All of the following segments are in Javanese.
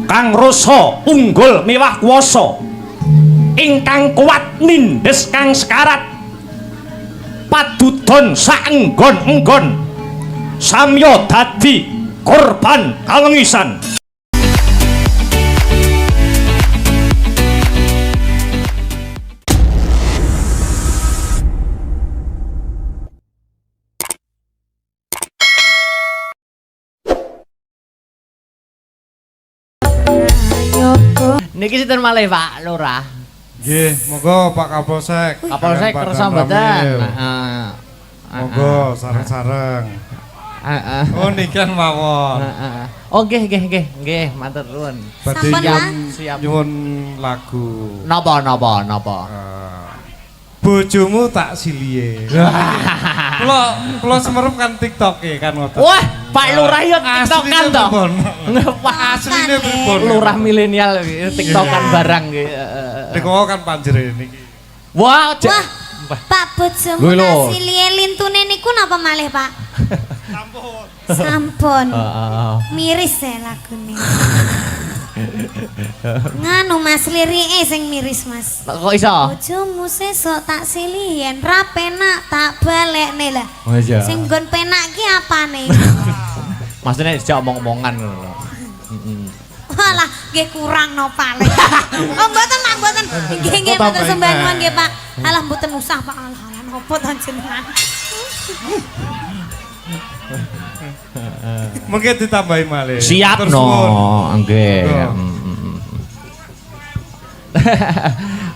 kang rasa unggul miwah kuwasa ingkang kuat nindes kang sekarat padudon saenggon-enggon samya dadi korban kalengisan. Niki sinten malih Pak Lurah? Nggih, monggo Pak Kapolsek. Kapolsek kersa mboten. Heeh. Monggo sareng-sareng. Heeh. Oh nikan mawon. Heeh. Oh nggih, matur nuwun. Badhe siap. nyuwun lagu. Napa? Bojomu tak silie. Kula semerep kan TikTok-e kan ngoten. Wah, Pak Lurah yo TikTokan to. Pak asline pripun? Lurah milenial TikTokan barang nggih. Niku kan panjere niki. Wah, Pak bojomu silie lintune niku napa malih, Pak? Sampun. Miris ya lagune. Nganu Mas lirike sing miris Mas. Kok iso? Bojomu sesuk tak silihen ra penak tak balekne lah. Oh iya. Sing nggon penak ki apane? Maksudnya dijak omong-omongan ngono. Walah, nggih kurang no paling. Oh mboten Pak, mboten. Nggih mboten sembah nuwun nggih Pak. Alah mboten usah Pak. Alah napa to jenengan. Mungkin ditambahi malih. Siap no, nggih.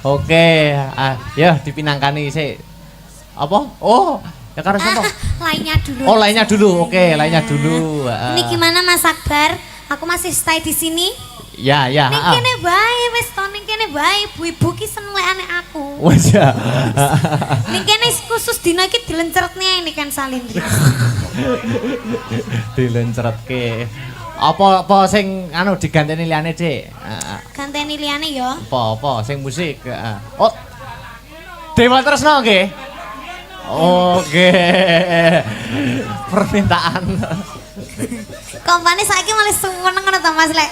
Oke, ya dipinangkani sik. Apa? Oh, ya karo sapa? Lainnya dulu. Oh, lainnya dulu. Oke, lainnya dulu. Ini gimana Mas Akbar? Aku masih stay di sini. Ya. Ning kene bae wis to, ning kene bae ibu-ibu ki seneng lek ane aku. Wes ya. Ning kene khusus dina iki dilencretne ini kan salindri. Dilencretke. Apa sing anu diganteni liyane, Dik? Ganteni liyane ya. Apa sing musik? Oh. Dewa Tresna nggih. Oke. Permintaan. Kompane saiki malah sumeneng ngono to Mas lek.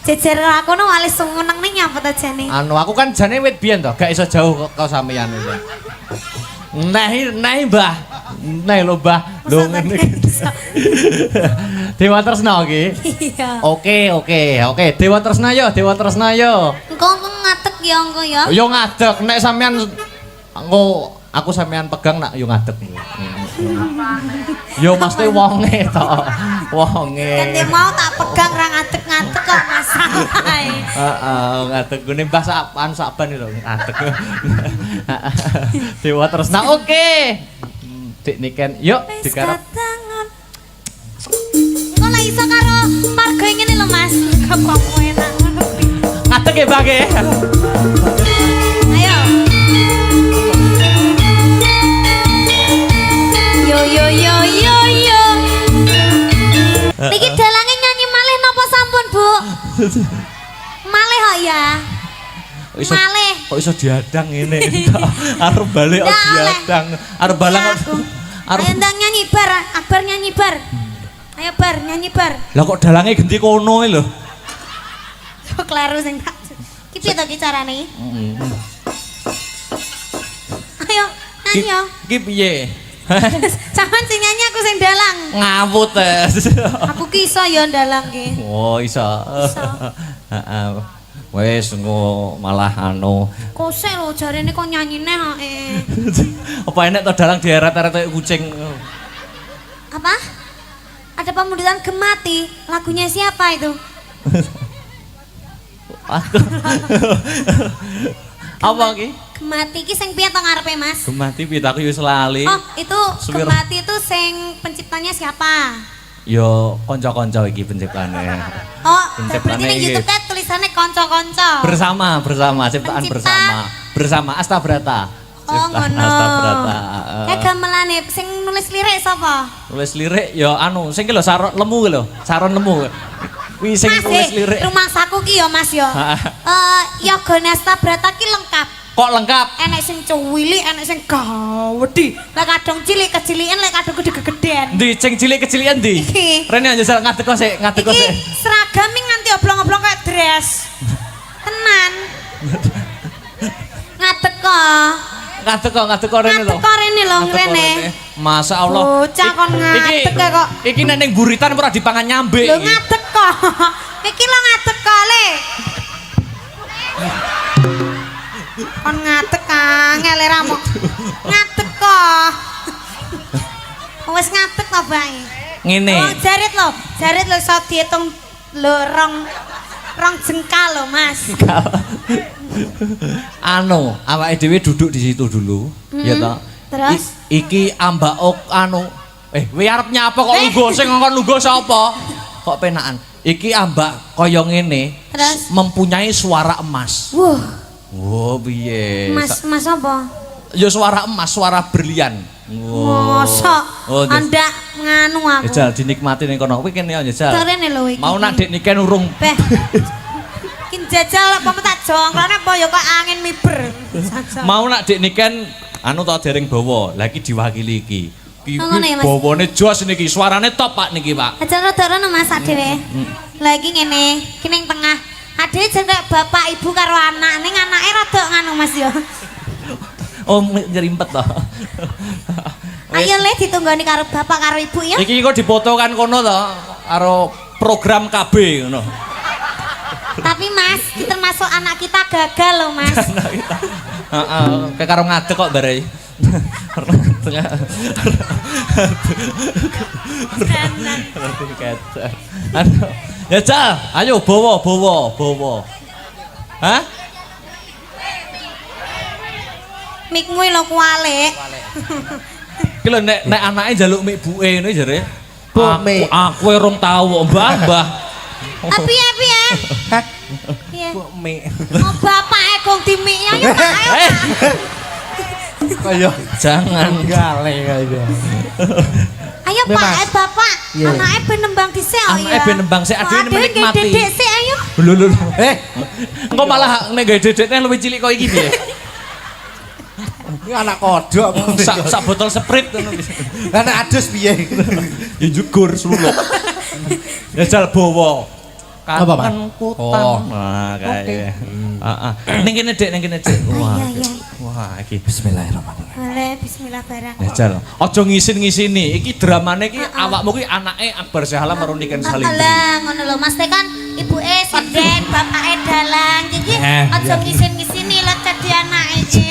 Jejer aku no malah sumeneng ning nyapa to jane. Anu aku kan jane wit biyen to, gak iso jauh kok sampeyan iki. Nah Mbah. Nah lho Mbah. Lho ngene iki. Dewa Tresna iki. Iya. Oke. Dewa Tresna yo. Engko ngadeg ya engko ya. Yo ngadeg nek sampean engko aku sampean pegang nak yo ngadeg. Yo mesti wonge to. Wonge. Kan mau tak pegang ra ngadeg-ngadeg kok masalah. Heeh, ngadeg gune Mbah Saban lho ngadeg. Dewa Tresna oke. Dik niken yuk digarap. Kok lak iso karo marga ngene lho Mas. Kepopo enak ngono. Ngadeg ya Mbah nggih. Ayo. Yo. Niki dalange nyanyi malih napa sampun, Bu? Malih kok ya. Malih. Kok iso diadang ngene. Arep balik kok diadang. Arep balang kok. Ayo ndang nyanyi bar, Akbar nyanyi bar. Ayo bar nyanyi bar. Lah kok dalange genti kono lho. Kok kleru sing tak. Ki piye to ki carane? Ayo nyanyi yo. Ki piye? Sampeyan sing nyanyi aku sing dalang. Ngawut Aku ki iso ya dalang ki. Oh iso. Heeh. Wes engko malah anu. Kosek lho jarene kok nyanyine hake. Apa enek to dalang dieret-eret kayak kucing. Apa? Ada pemuditan Gemati. Lagunya siapa itu? Apa ki? Gemati ki sing piye to ngarepe Mas? Gemati piye aku wis lali. Oh, itu Gemati itu sing penciptanya siapa? Yo kanca-kanca iki penciptane. Oh, Penciptane berarti ning iki. YouTube tulisannya konco-konco. Bersama ciptaan Pencipta. bersama Astabrata. Oh, ngono. Astabrata. Kayak gamelane sing nulis lirik sapa? Nulis lirik ya anu sing ki lho Saron Lemu ki lho, Saron Lemu. Kuwi sing nulis lirik. Rumah saku ki ya Mas ya. Yogane Astabrata ki lengkap. Kok lengkap? Enek sing cuwili, enek sing gawedi. Lek kadang cilik kecilikan, lek kadang gede-gedean. Ndi sing cilik kecilian ndi? Iki. Rene njajal ngadeg kok sik, ngadeg kok Iki sik. seragam nganti oblong-oblong kayak dress. Tenan. Ngadeg kok. Ngadeg kok rene lho. Ngadeg kok rene lho, Ngadeg kok rene. Masya Allah. Bocah kon ngadeg kok. Iki nek ning buritan ora dipangan nyambe. Lho ngadeg kok. Iki lho ngadeg kok, Le. Kon ngadeg angel ramu. Ngadeg kok. Wis ngadeg to bae. Ngene. Oh, jarit lho iso diitung lho rong jengkal lho, Mas. Anu, awake dhewe duduk di situ dulu, ya toh. Terus? Iki ambaok anu. Kowe arep nyapa kok lungguh sing ngongkon lungguh sapa? Kok penakan. Iki ambak kaya ngene, Terus? mempunyai suara emas. Wah, Oh, piye? Mas apa? Ya suara emas, suara berlian. Mosok Oh, anda nganu aku. Jajal dinikmati ning kono. Kuwi kene ya jajal. Terene lho iki. Mau nak dek niken urung. Beh. Kin jajal apa tak jongkrone apa ya kok angin miber. Jajal. Mau nak dek niken anu ta dereng bawa. Lah iki diwakili iki. Iki Oh, ngono ya, Mas? bawane jos niki, suarane top Pak niki, Pak. Jajal rada-rada Mas adewe. Lagi ngene, ki ning tengah. Adewe jeneng bapak ibu karo anak, ning anake rada nganu Mas ya. Oh, nyerimpet toh. Ayo Le ditunggoni karo bapak karo ibu ya. Iki kok dipoto kan kono to karo program KB ngono. Tapi Mas, kita termasuk anak kita gagal loh Mas. Heeh, kayak karo ngadeg kok barei. Anu, ya Cal, ayo bawa. Hah? Mikmu lho kualik. Ki lho nek anake njaluk mik buke ngono jare. Aku rong tau Mbah. Tapi ya piye? Piye? Mik. Oh bapake gong dimiknya ya Pak. Ayo Pak. Kaya Jangan gale kaya. Ayo Pak, bapak. Anake ben nembang dhisik oh Anake ben nembang sik, adewe menikmati. Adewe dedek sik ayo. Lho. Engko malah nek gawe dedekne luwih cilik kok iki piye? Iki anak kodok. Sak botol Sprite ngono bisa. Anak adus piye? Ya jugur sluluk. Ya jal bawa. Apa, Pak? Oh, nah kayak. Heeh. Ning kene Dik, ning kene Dik. Wah. Iya. Wah, iki Bismillahirrahmanirrahim. Boleh bismillah barang. ya jal. Aja ngisin-ngisini. Iki dramane iki awakmu ki anake Akbar Syahala karo Niken Salindri. Alah ngono lho Mas kan ibuke sinden, bapake dalang. Iki aja ngisin-ngisini lho dadi anake iki.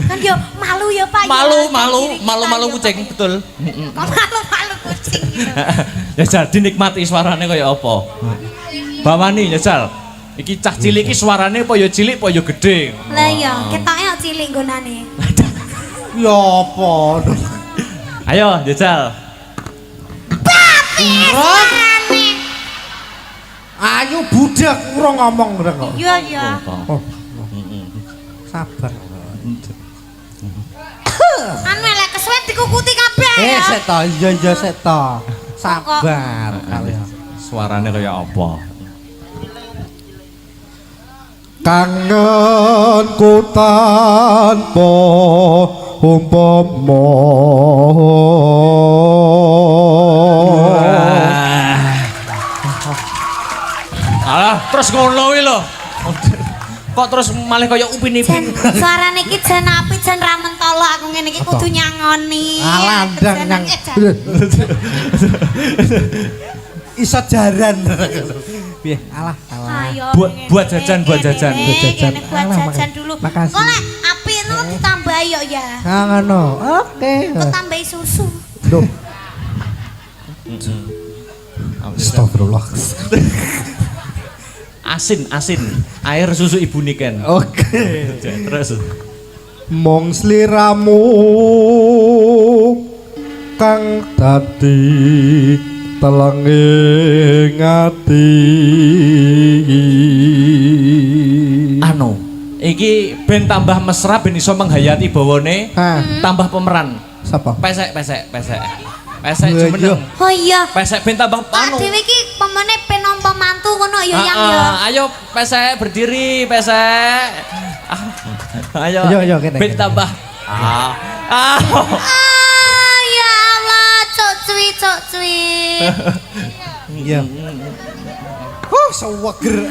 Kan yo malu ya Pak. Malu kucing betul. Kok malu kucing gitu. Ya jal dinikmati suarane kaya apa. Bawani ya jal. Iki cah cilik iki suarane apa ya cilik apa ya gede. Lah iya, ketoke kok cilik nggonane. Ya apa? Ayo jajal. Ayo budak ora ngomong kok. Iya iya. Sabar. Anu elek kesuwen dikukuti kabeh ya. Sik to, iya sik to. Sabar kalian. Suarane kaya apa? Kangenku tanpa umpama. Alah, terus ngono kuwi lho. Kok terus malah kaya upin-ipin. Suarane iki jan apik jan ra mentolo aku ngene iki kudu nyangoni. Alandang nang. Iso jaran. Piye? Alah. Ayo. Buat jajan. Buat jajan dulu. Makasih. Kok lek apik no ditambah yo ya. Ngono. Oke. Kok tambahi susu. Duh. Astagfirullah. Asin. Air susu ibu Niken. Oke. Terus. Mong sliramu kang dadi telenging ati. Anu, iki ben tambah mesra ben iso menghayati bawane. Tambah pemeran. Sapa? Pesek jumeneng. Oh iya. Pesek ben tambah Pak anu. dhewe iki pemene penampa mantu ngono ngono ya yang ya. Ayo pesek berdiri, pesek. Ayo. Ayo, kene. Bet tambah. Ya Allah, cok cuy. Iya. Seweger.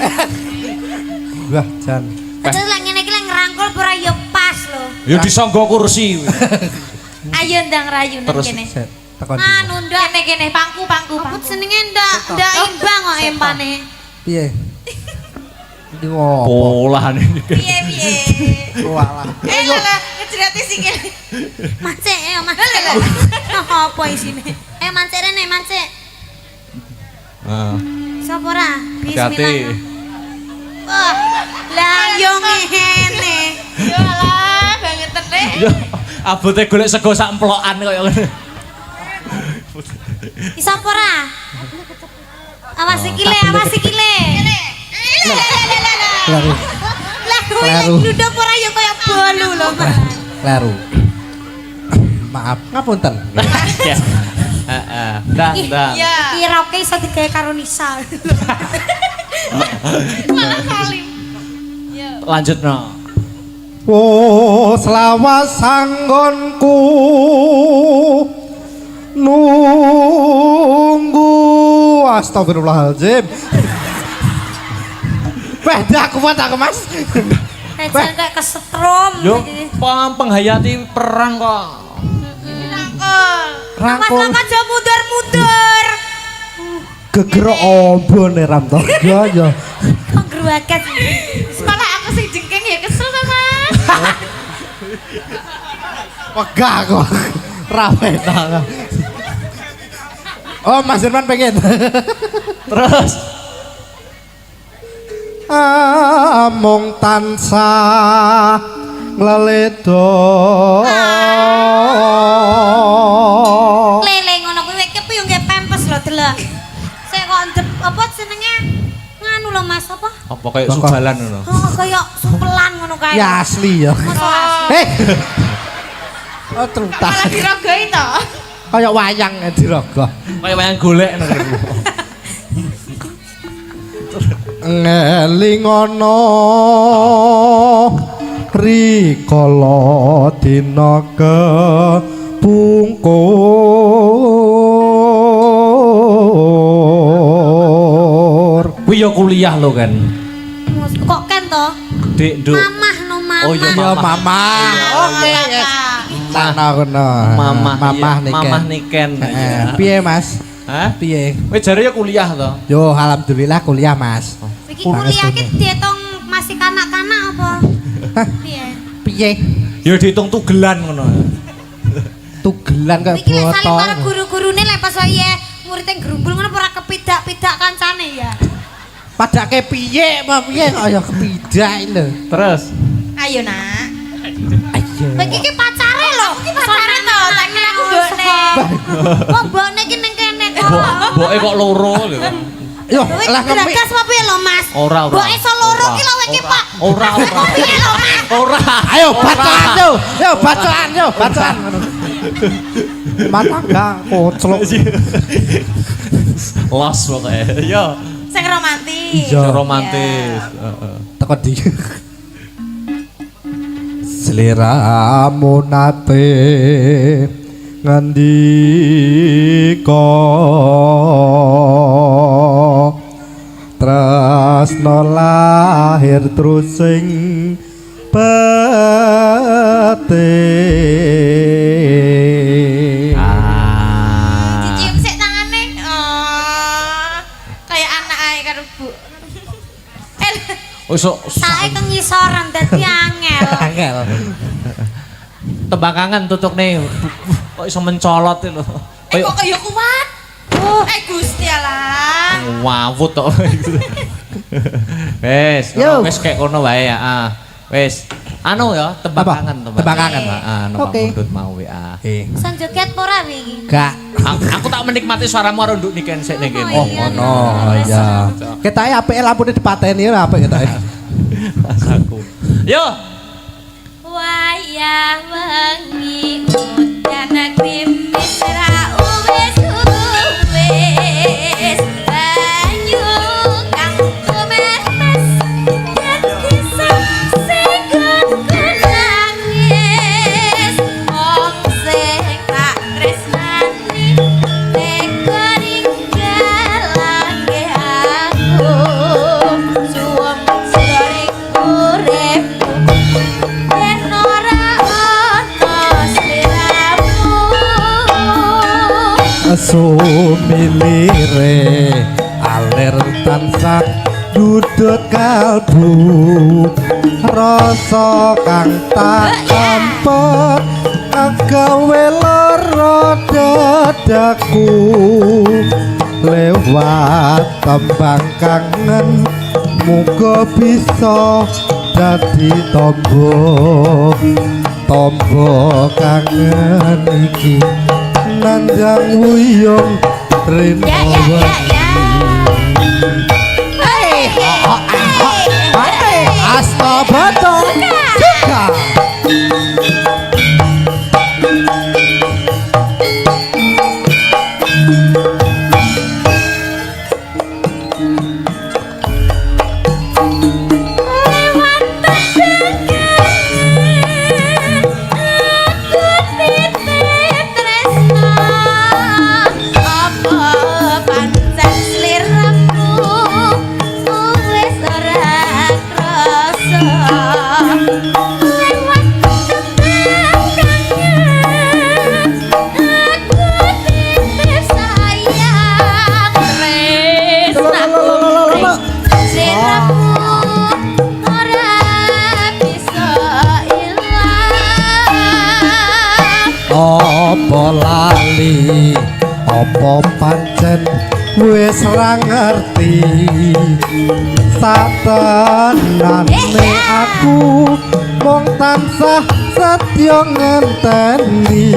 Wah, jan. Terus lek ngene iki lek ngrangkul ora ya pas lho. Ya disangga kursi. Ayo ndang rayu nang Terus, kene. Tekon. Anu ndak kene pangku. Apa senenge ndak imbang kok empane. Piye? Iki ngopo? Polan ini. Piye? Walah. Lah, ngejrati sikil. Mancik ya, mancik. Apa isine? Mancik rene, mancik. Sapa ora? Bismillah. Wah, lah yo ngene. Yo lah, banget teh. Yo, abote golek sego sak emplokan koyo ngene. Sapa ora? Awas sikile. Kleru. Lah kowe duduk ora ya kaya bolu lho, Mas. Kleru. Maaf, ngapunten. Ya. Heeh. Ndang. Iroke iso digawe karo Nisa. Malah salim. Lanjutno. Oh, selawas sanggonku nunggu. Astagfirullahaladzim. Beda kuat aku, Mas. Jan kayak kesetrum. Yo, penghayati perang kok. Rangkul Mas aja mundur. gegerok ombone ram to. Ya. Kok gruaket. Malah aku sing jengking ya kesel ta, Mas. Wegah kok. Rawe ta. Oh, Mas Irman pengen. Terus Amung tansah ngleledo. Lele ngono kuwi iki yo nggih pempes lho delok. Sik kok apa jenenge nganu lho Mas apa? apa kayak subalan ngono. Oh kaya supelan ngono kae. Ya asli ya. Masa asli. Oh, terutah. Malah dirogoi to. Kayak wayang dirogoh. Kayak wayang golek ngono. Ngeling ana rikala dina kepungkur. Kuwi yo kuliah lo kan. Kok kan to? Dik, Nduk. Mamah no mamah. Oh iya, Ya mama. Oke, yes. Tanah kono. Mamah niken. Mamah niken. Piye, Mas? Hah? Piye? Kowe jare yo kuliah to? Yo alhamdulillah kuliah, Mas. Iki kuliah ki diitung masih kanak-kanak apa? Piye? Piye? Yo diitung tugelan ngono. Tugelan kayak Iki lek saling para botol. guru-gurune lek pas wae murid yang gerumbul ngono ora kepidak-pidak kancane ya. Padake piye, Mbak piye kaya kepidak lho. Terus Ayo nak. Ayo. Iki ki pacare lho. Iki pacare to, tak kira aku mbokne. Kok mbokne ki ning kene kok. boke kok loro lho. Yo, lah ngepi. Gagas apa piye lho, Mas? Ora. Mbok iso loro ki lho iki, Pak. Ora. Piye lho, Mas? Ora. Ayo bacaan yo. Yo bacaan. Mata enggak koclok. Los pokoke. Yo. Sing romantis. Iya. Romantis. Heeh. Teko di. Sliramu nate ngandika tresno lahir terus sing batin. Cium sik tangane. Oh. Kayak anak ae karo Bu. Wis Sae kang ngisoran dadi angel. Angel. tembakangan tutukne. Kok iso mencolot lho. Kok kaya kuat. Gusti Allah. Wawut tok. Wes, wis kek kono wae ya. Wis. Anu ya, tembakangan. Anu Oke. Mundut mau ya. Sang joget ora iki? Gak. Aku tak menikmati suaramu karo nduk niken sik ning kene. Oh, ngono. Oh iya. Ketae apike lampune dipateni ora apik ketae. Aku. Yo. Wayah wengi udan krimis ra wis banyu kang sumilire alir tansah dudut kalbu rasa kang tak ampet agawe lara dadaku lewat tembang kangen muga bisa dadi tombo kangen iki nandang wuyung rino Asta Bato Suka apa lali apa pancen wis ra ngerti satenane aku mung tansah setya ngenteni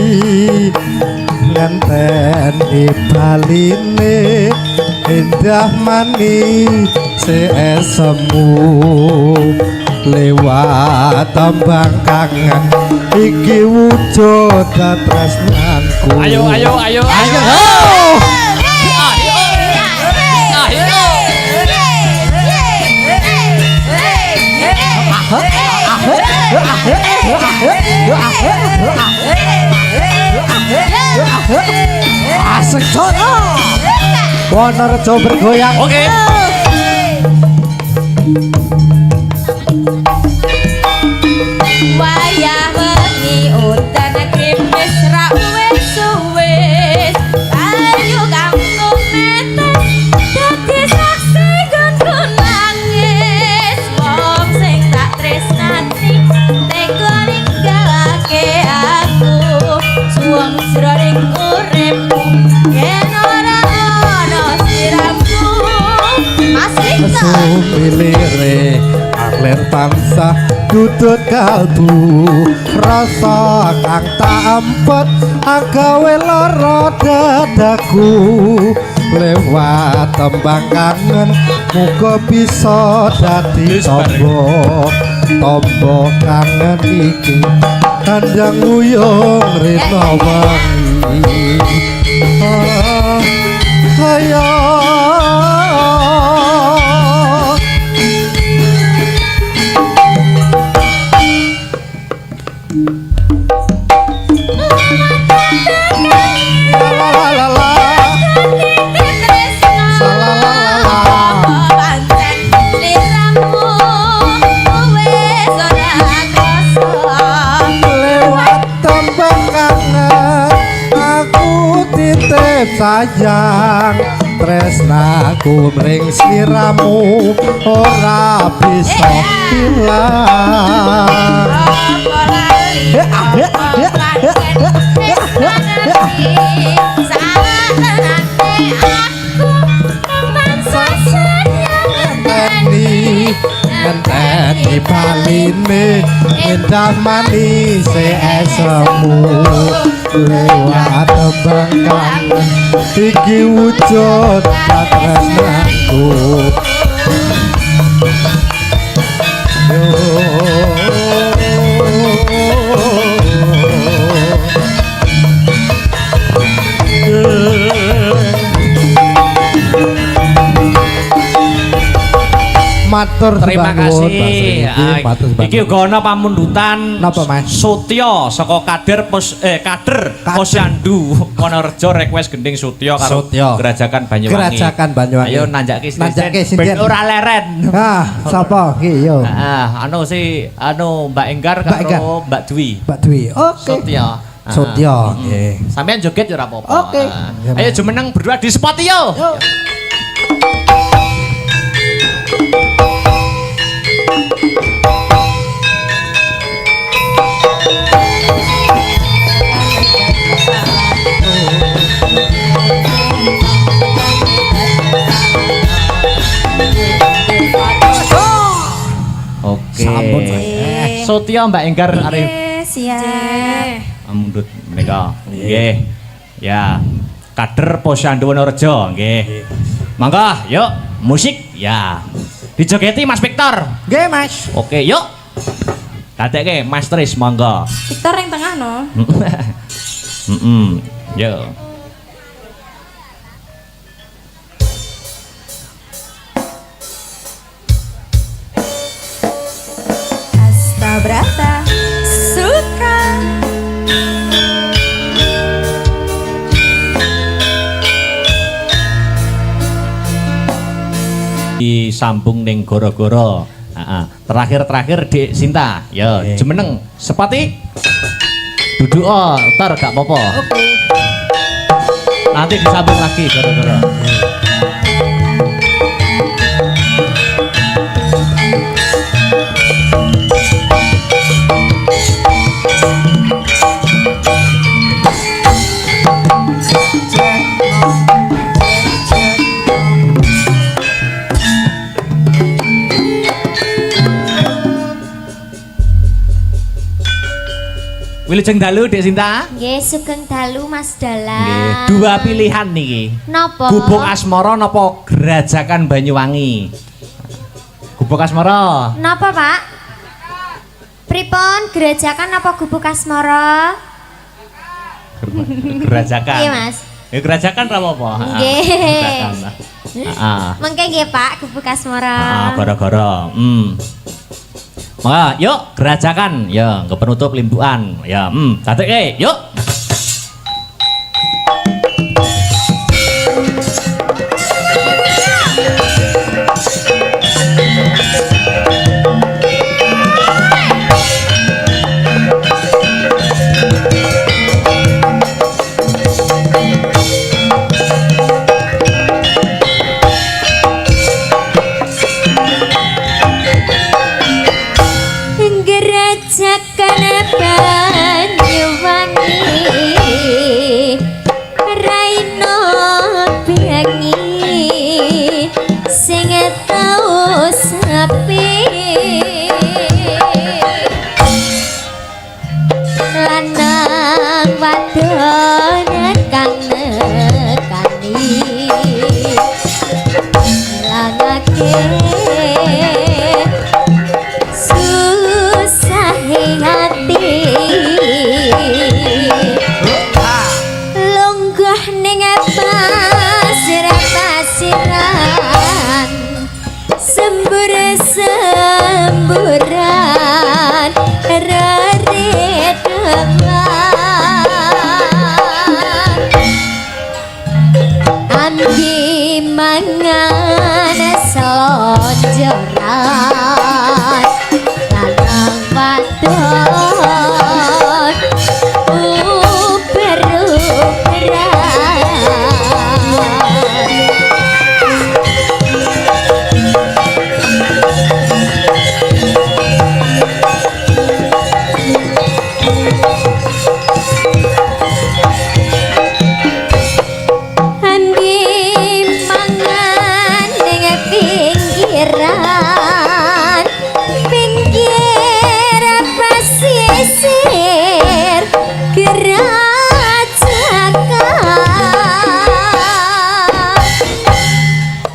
baline endah manis semu lewat tembang kangen iki wujud tresnanku Ayo. asik jono Wonorejo bergoyang Oke. Wayah wengi udan krimis ra wis ayo kamu metes dadi saksi gonku nangis wong sing tak tresnani tega ninggalake aku suwung jroning uripku yen ora ono siramu asik sumilire alir tansah dudut kalbu rasa kang tak ampet agawe lara dadaku lewat tembang kangen muga bisa dadi tombo kangen iki kandang uyung rena wangi ayo sayang tresnaku mring sliramu ora bisa ilang ngenteni baline endah manis esemu lewat tembang kangen iki wujud tresnaku matur Terima sembah nuwun, kasih. Matur sembah Iki uga ana pamundutan Napa, Mas? Sutya saka kader Posyandu Wonorejo request gending Sutya karo Sutya. Gerajakan Banyuwangi. Gerajakan Banyuwangi. Ayo nanjake Nanjake ben sinten? ora leren. Ah, sapa iki yo? Anu Mbak Enggar Mbak Enggar. karo Mbak Dwi. Mbak Dwi. Oke. Sutya. Sutya. Nggih. Sampeyan joget ya ora apa-apa. Oke. Ayo jumeneng berdua di spot yo. Oke. Sampun. Sutya Mbak Enggar arep Siap. Amundut menika. Nggih. Ya. Kader Posyandu Wonorejo nggih. Mangga, yuk musik ya. Dijogeti Mas Victor. Nggih, Mas. Oke, yuk. Dadekke Mas Tris mangga. Victor yang tengah no. Yo. Astabrata suka. Disambung ning goro-goro. Terakhir Dik Sinta. Ya, jemeneng sepati. Duduk tar gak apa-apa. Oke. Nanti disambung lagi goro-goro. Wilujeng dalu Dik Sinta. Nggih, sugeng dalu Mas Nggih, Dalang. dua pilihan niki. Napa? Gubuk Asmara napa Gerajakan Banyuwangi? Gubuk Asmara. Napa, Pak? Pripun gerajakan apa gubuk asmara? Gerajakan. Iya, Mas. Ya gerajakan ra apa-apa. Nggih. Gerajakan. Heeh. Mengke nggih, Pak, gubuk asmara. Gara-gara. Maka, yuk gerajakan, ya, ke penutup limbuan, ya, catet yuk. Gerajakan Banyuwangi Raino Biangi sing tau sepi lanang wadon kang nekani langake hati lungguh ning pasir-pasiran sembur-semburan reredeman ambi mangan selonjoran lanang wadon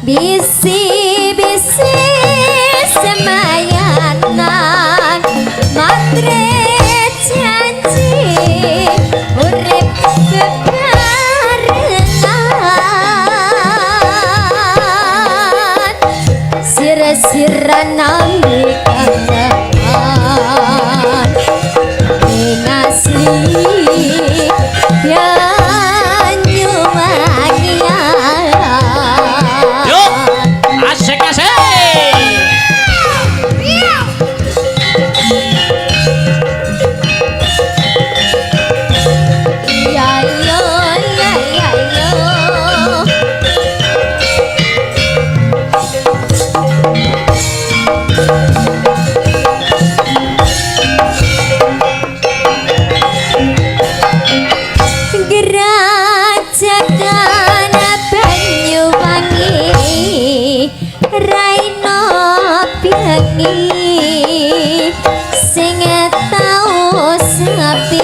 bisi-bisi semayanan matre janji urip bebarengan sira-sira nambi kangen ing asli Banyuwangi. Asik-asik. wengi sing tau sepi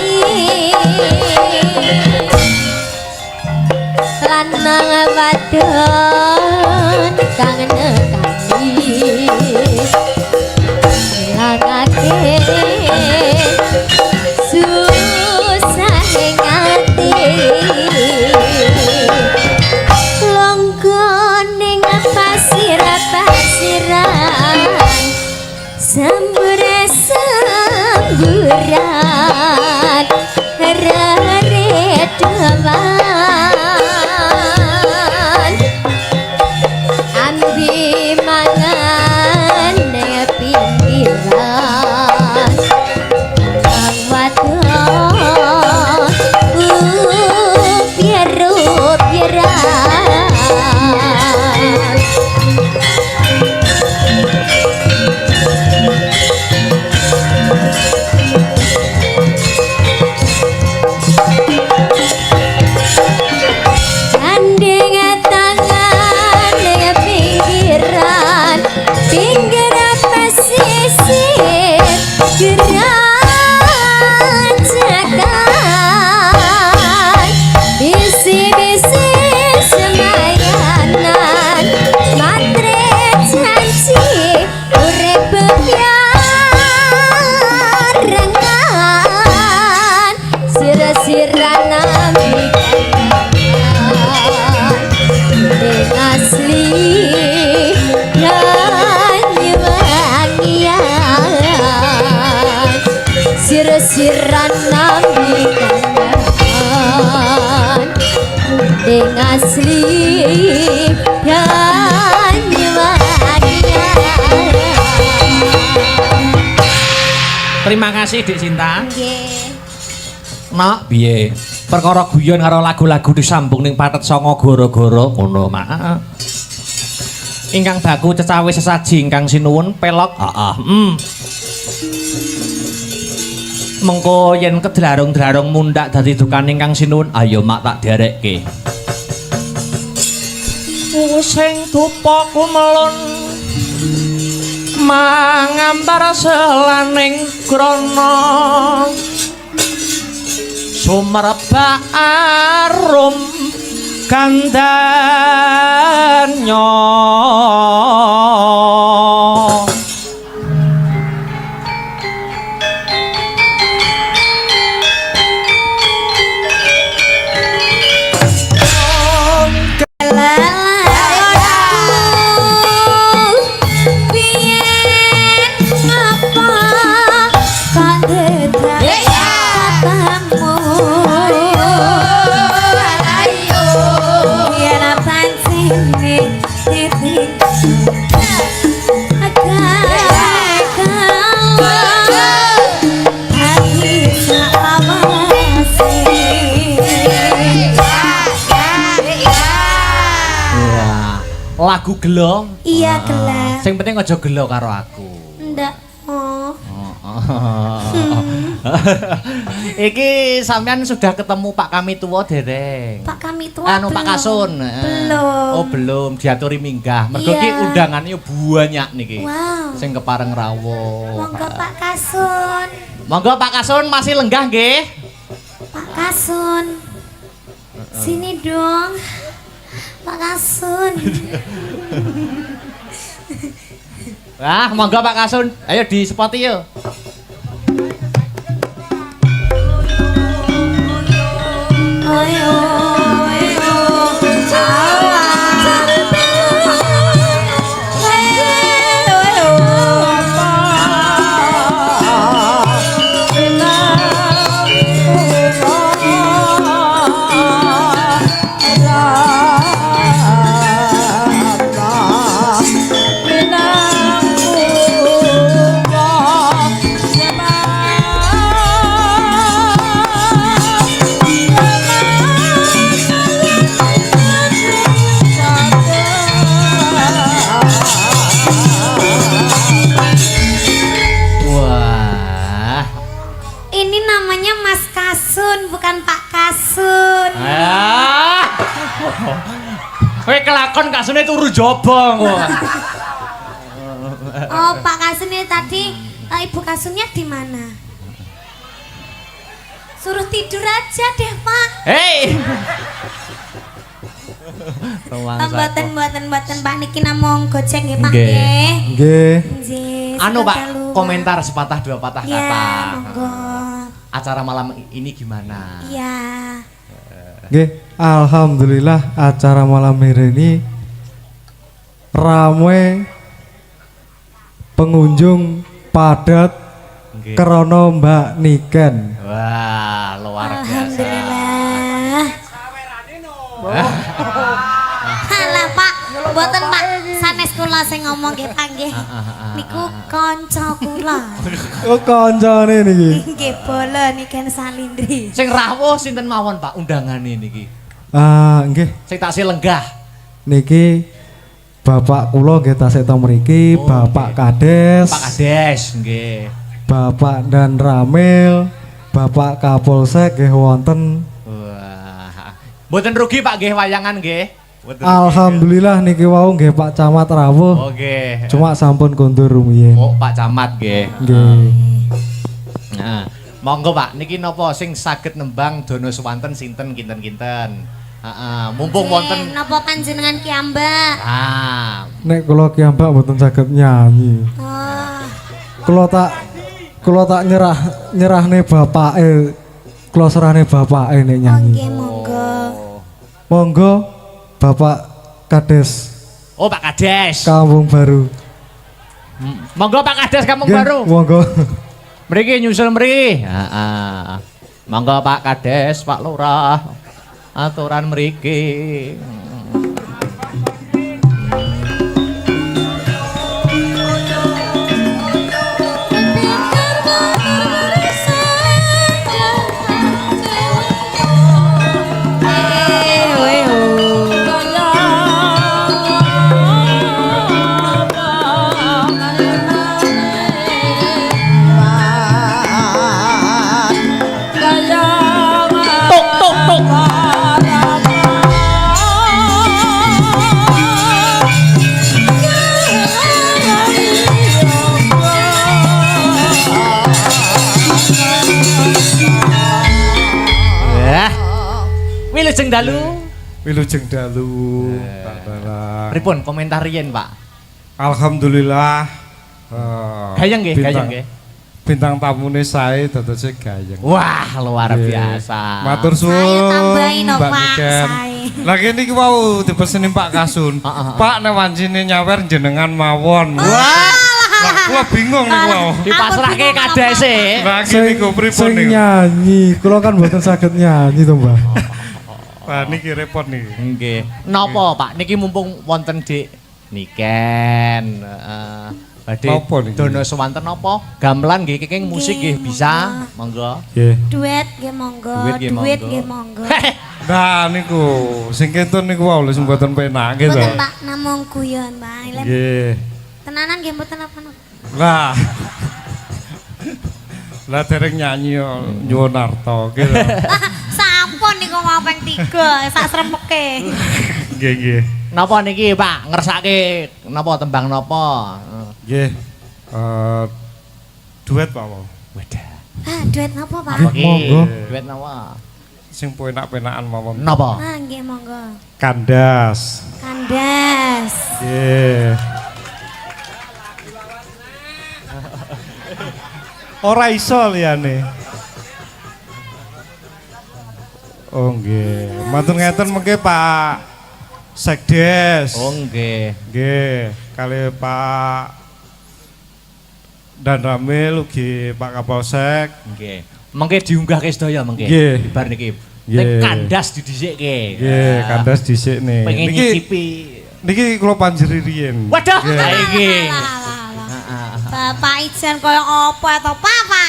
lanang wadon kang nekani langake susah ngati longgoning pasir-pasiran samburan reredawan ambi mangan pinggiran kang wadon piru-piran sirasiran nabi kangen deng asli Terima kasih Dik Sinta. nggih Nak piye? Perkara guyon karo lagu-lagu disambung ning Pathet Sanga gara-gara ngono, Mak. Ingkang baku cecawe sesaji ingkang sinuwun pelok. Heeh. Mengko yen kedlarung-dlarung mundhak dadi dukan ingkang sinuwun, ayo Mak tak derekke. Sing dupa kumelun mangambar selaning krana sumerbak arum kandanya lagu gelo. Iya gelap. Sing penting aja gelo karo aku. Ndak. Oh. Iki sampean sudah ketemu Pak Kami Tuwa dereng? Pak Kami Tua. Anu Pak Kasun. Belum. Oh, belum diaturi minggah. Mergo Iya. iki undangannya banyak niki. Wow. Sing kepareng rawuh. Monggo Pak Kasun. Monggo Pak Kasun masih lenggah nggih. Pak Kasun. Sini dong. Pak Kasun. Wah, monggo Pak Kasun. Ayo di spot yuk. Oyo, oyo, awa. Wah. Ini namanya Mas Kasun, bukan Pak Kasun. Ah. Kowe kelakon Kasune turu jaba kok. Oh, Pak Kasun ini tadi Ibu Kasunnya di mana? Suruh tidur aja deh, Pak. Hei. Mboten Pak niki namung gojek nggih, Pak Nggih. nggih. Nggih. Nggih. Anu Pak, dalu, Pak. komentar sepatah dua patah Ya, kata. monggo. Acara malam ini gimana? Iya. Nggih, alhamdulillah acara malam hari ini ramai pengunjung padat Nggih. krono Mbak Niken. Wah, luar biasa. Alhamdulillah. Halah Pak, mboten Pak. Sanes kula sing ngomong nggih Pak nggih. Niku kanca kula. Oh kancane niki. Nggih bola niken Salindri. Sing rawuh sinten mawon Pak undangane niki? Nggih, Sing taksih lenggah. niki Bapak kula nggih tasih teng mriki, Oh, Bapak nggih. Kades, Pak Kades nggih. Bapak dan Ramil, Bapak Kapolsek nggih wonten. Wah. Mboten rugi Pak nggih wayangan nggih. Mboten rugi. Alhamdulillah niki wau nggih Pak Camat rawuh. Oh nggih. Cuma sampun kondur rumiyin. Oh Pak Camat nggih. Nggih. Nah, monggo Pak, niki napa sing saged nembang Dono Swanten sinten kinten-kinten. Heeh, mumpung wonten. Napa panjenengan ki Mbak? Ah, Nek kula ki Mbak mboten saged nyanyi. Oh. Kula tak nyerahne bapake. Kula serahne bapake nek nyanyi. Nggih monggo. Monggo Bapak Kades oh Pak Kades. Kampung Baru. Monggo Pak Kades Kampung Nggih, Baru. Monggo. Mriki nyusul mriki. Heeh. Monggo Pak Kades, Pak Lurah. Aturan mriki. Tuk tuk tuk. Wah. Wilujeng dalu. Wilujeng dalu. Tak dalah. Pripun komentar riyen, Pak? Alhamdulillah. Gayeng nggih, gayeng nggih. Bintang tamune sae dadose gayeng. Wah, luar Nggih. biasa. Matur Saya suwun. tambahin no, Mbak Pak, Niken. sae. Lagi niki wau dipeseni Pak Kasun. Pak nek wancine nyawer jenengan mawon. Wah. Lah kula bingung niku wau. Dipasrahke kadese. Lagi niku pripun Sing niku? nyanyi, kula kan mboten saged nyanyi to, Mbak. Wah niki repot niki. Nggih. Napa, Pak? Niki mumpung wonten Dik Niken, badhe Napa niki? Dono Swanten napa? Gamelan nggih kenging musik nggih bisa. Monggo. Nggih. Duet nggih monggo. Duit nggih monggo. nggih monggo. Nah niku sing kentun niku wau lho sing mboten penak gitu. Mboten Pak namung guyon, Pak. Lem- Nggih. Tenanan nggih mboten apa-apa. Lah. Lah dereng nyanyi yo nyuwun arta gitu. Sampun niku mau ping 3 sak srempeke. Nggih nggih. Napa niki, Pak? Ngersake napa tembang napa? Nggih. Duet Pak wau. Wadah. Ah, duet napa, Pak? Apa ki? Monggo. Duet napa? Sing penak-penakan mawon. Napa? Ah, nggih monggo. Kandas. Kandas. Nggih. Ora iso liyane. Oh nggih. Matur ngeten mengke Pak Sekdes. Oh nggih. Nggih, kali Pak dan Ramil ugi Pak Kapolsek. Nggih. Mengke diunggahke sedaya mengke. Nggih. Bar niki. Nggih. Ning kandas didhisikke. Nggih, kandas dhisik nih. Pengen nyicipi. Niki kula panjeri riyen. Waduh, Nggih. ha iki. Bapak ijen kaya apa to, Papa?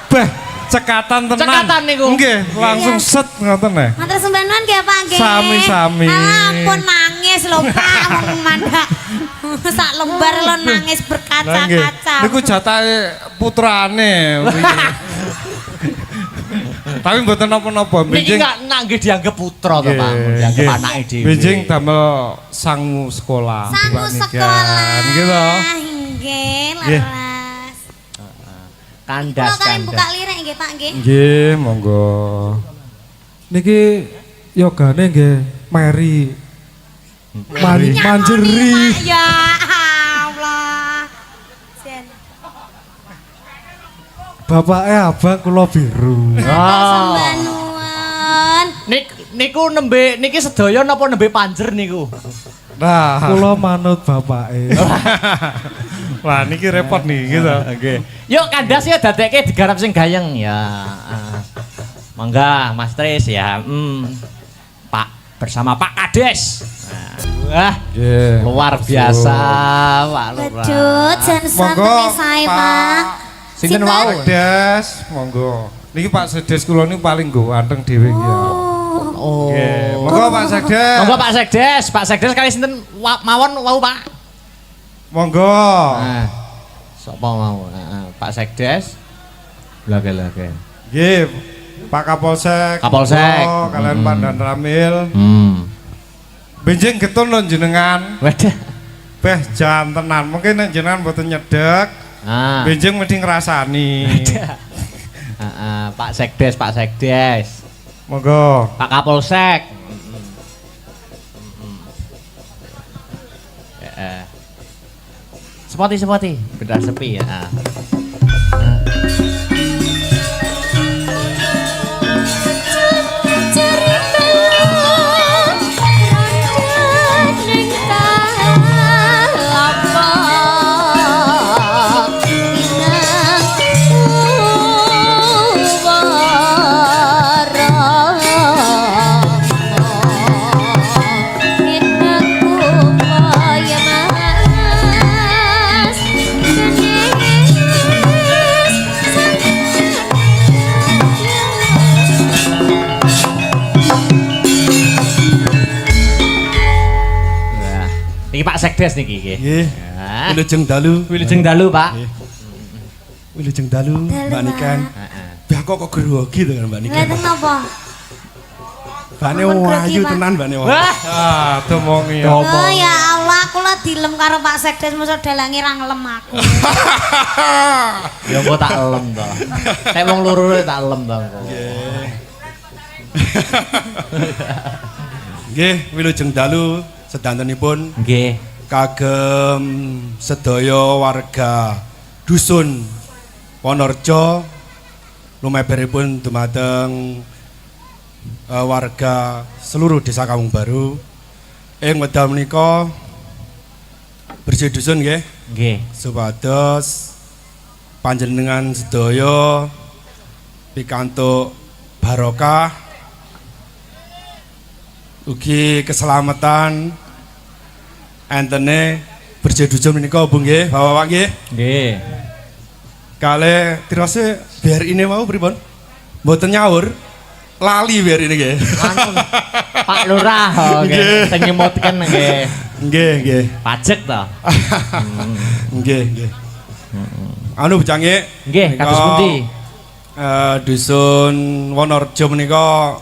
Bah, cekatan tenan. Cekatan niku. Nggih, langsung set ngoten neh. Matur sembanuan nggih, Pak nggih. Sami-sami. Alah, ampun nangis lho, Pak. Wong mandak. Sak lembar lo nangis Lah nggih, berkaca-kaca. niku jatahe putrane. Tapi mboten napa-napa. Niki nak nggih dianggap putra to, Pak. Dianggap anake dhewe. Benjing damel sangu sekolah. Sangu Pak Niken. sekolah. Nggih to. Nggih, laras. Kandas Kula kalian kandas. buka lirik nggih, Pak nggih. Nggih, monggo. Niki yogane nggih Mary. Manjeri. Pak, ya Allah. Jen. Bapaknya abang kula biru. Sembah nuwun. Niku nembe niki sedaya napa nembe panjer niku? Nah, Kula manut bapake. wah niki repot nih gitu. Nggih. Yuk kandas ya dadekke digarap sing gayeng ya. Mangga Mas Tris ya. Pak bersama Pak Kades. Wah, Nggih. luar biasa, Pak Lurah. Bedut jan Monggo, santai saya, Pak. Sinten wau? Sedes, monggo. Niki Pak Sedes kula niku paling ganteng dhewe iki ya. Oh. Nggih, monggo Pak Sedes. Monggo Pak Sekdes, Pak Sekdes kali sinten mawon wau, Pak. Monggo. Nah, sapa mau? Pak Sekdes. Lage. Nggih, Pak Kapolsek. Kapolsek. monggo, Kalian Pak Dan Ramil. Benjing getun lho jenengan. Wadah. Beh jan tenan. Mungkin nek jenengan mboten nyedek, Ah. benjing mesti ngrasani. Pak Sekdes. Monggo. Pak Kapolsek. Sepoti. Benar sepi ya. Niki Pak Sekdes niki nggih. Nggih. Ya. Wilujeng dalu. Wilujeng dalu, Pak. Wilujeng dalu, Mbak Niken. Bah kok grogi to Mbak Niken. Ngeten napa? Bane Ampun, grogi, wayu Pak. tenan bane wayu. Wah, Ah, tumongi ya. Oh ya Allah, kula dilem karo Pak Sekdes mosok dalange ra ngelem aku. ya engko tak elem to. Nek wong loro tak elem to engko. Nggih, wilujeng dalu sedantenipun Nggih. kagem sedaya warga dusun Wonorejo lumeberipun dumateng warga seluruh desa Kampung Baru ing wekdal menika bersih dusun nggih Nggih. supados panjenengan sedaya pikantuk barokah ugi keselamatan entene bersih dusun menika Bu nggih Bapak-bapak nggih Nggih. kale tirose biar ini mau pripun mboten nyaur lali biar ini nggih Anu Pak Lurah nggih sing nyemutken nggih. nggih Pajek to. nggih anu bucange Nggih, kados pundi? Dusun Wonorejo menika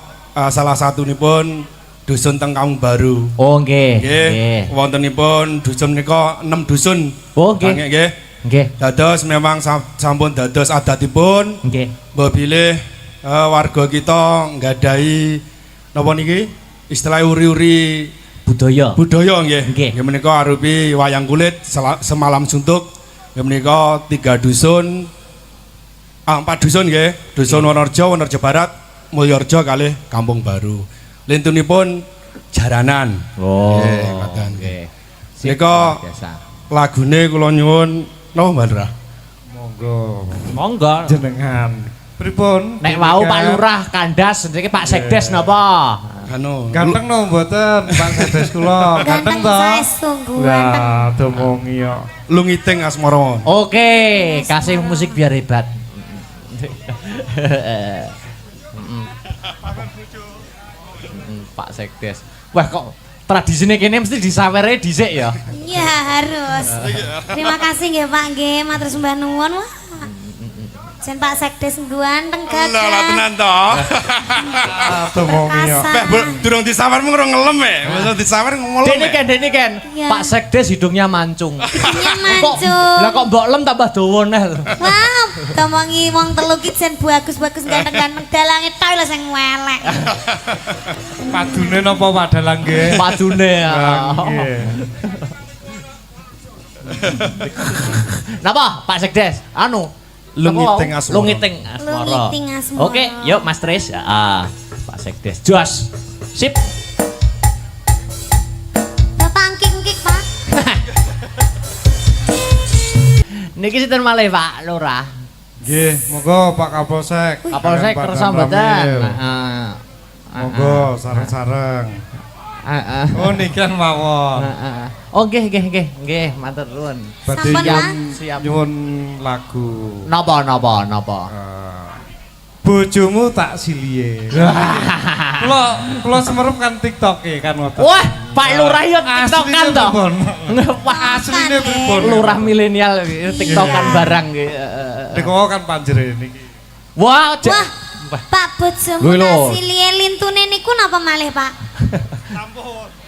salah satunipun dusun teng Kampung Baru. Oh nggih. Nggih, wontenipun dusun menika 6 dusun. Oh nggih. Nggih. Nggih. Dados memang sampun dados adatipun Nggih. mbok bilih warga kita nggadahi napa niki istilah uri-uri Budaya. budaya nggih. Nggih. Nggih menika arupi wayang kulit semalam suntuk. Nggih menika 3 dusun 4 dusun nggih. Dusun Wonorejo, Wonorejo Barat, Mulyorejo kalih Kampung Baru. Lintunipun jaranan. Oh. Nggih, ngoten. Nggih. Nika Biasa. lagune kula nyuwun napa Mbak Lurah? Monggo. Monggo. Jenengan. Pripun? Nek wau Pak Lurah kandas niki Pak Sekdes napa? Anu Ganteng no mboten Pak Sedes kula. Ganteng to? saya sungguh ganteng. Lah, tumongi ya. Lungiting Asmara. Oke, kasih musik biar hebat. Pak Sekdes. Wah kok tradisine kene mesti disawere dhisik ya. Ya harus. Terima kasih nggih Pak nggih, matur sembah nuwun. Wah. Jen Pak Sekdes ganteng Lah gagah. tenan to. Aduh mau mio. Beh, durung disawar mung ngelem e. Wis disawar ngelem. Dene Ken. Iya. Pak Sekdes hidungnya mancung. Hidungnya Kok mancung. lah kok mbok lem tambah dawa neh. Wah, tomongi wong telu ki jen bagus-bagus ganteng-ganteng dalange tok lho sing welek. Padune napa padalang nggih? Padune ya. Nggih. Napa Pak Sekdes? Anu Lungiting asmara. Lungiting asmara. Lungiting asmara. Oke, yuk Mas Tris. Pak Sekdes. Jos. Sip. Bapak angkik-angkik, Pak. Niki sinten malih Pak Lurah? Nggih, monggo Pak Kapolsek. Kapolsek Pak kersa Damramil. mboten? Monggo sareng-sareng. Oh nikan mawon. Oh nggih, matur nuwun. Badhe Sampun, Mas. Siap. nyuwun lagu. Napa? Bojomu tak silie. Kula semerep kan TikTok kan ngoten. Wah, Pak Lurah yo TikTokan to. Pak asline pripun? Lurah milenial TikTokan barang nggih. Niku kan panjenengan niki. Wah, Wah, Pak bojomu Lho, lho. nasilie lintune niku napa malih, Pak?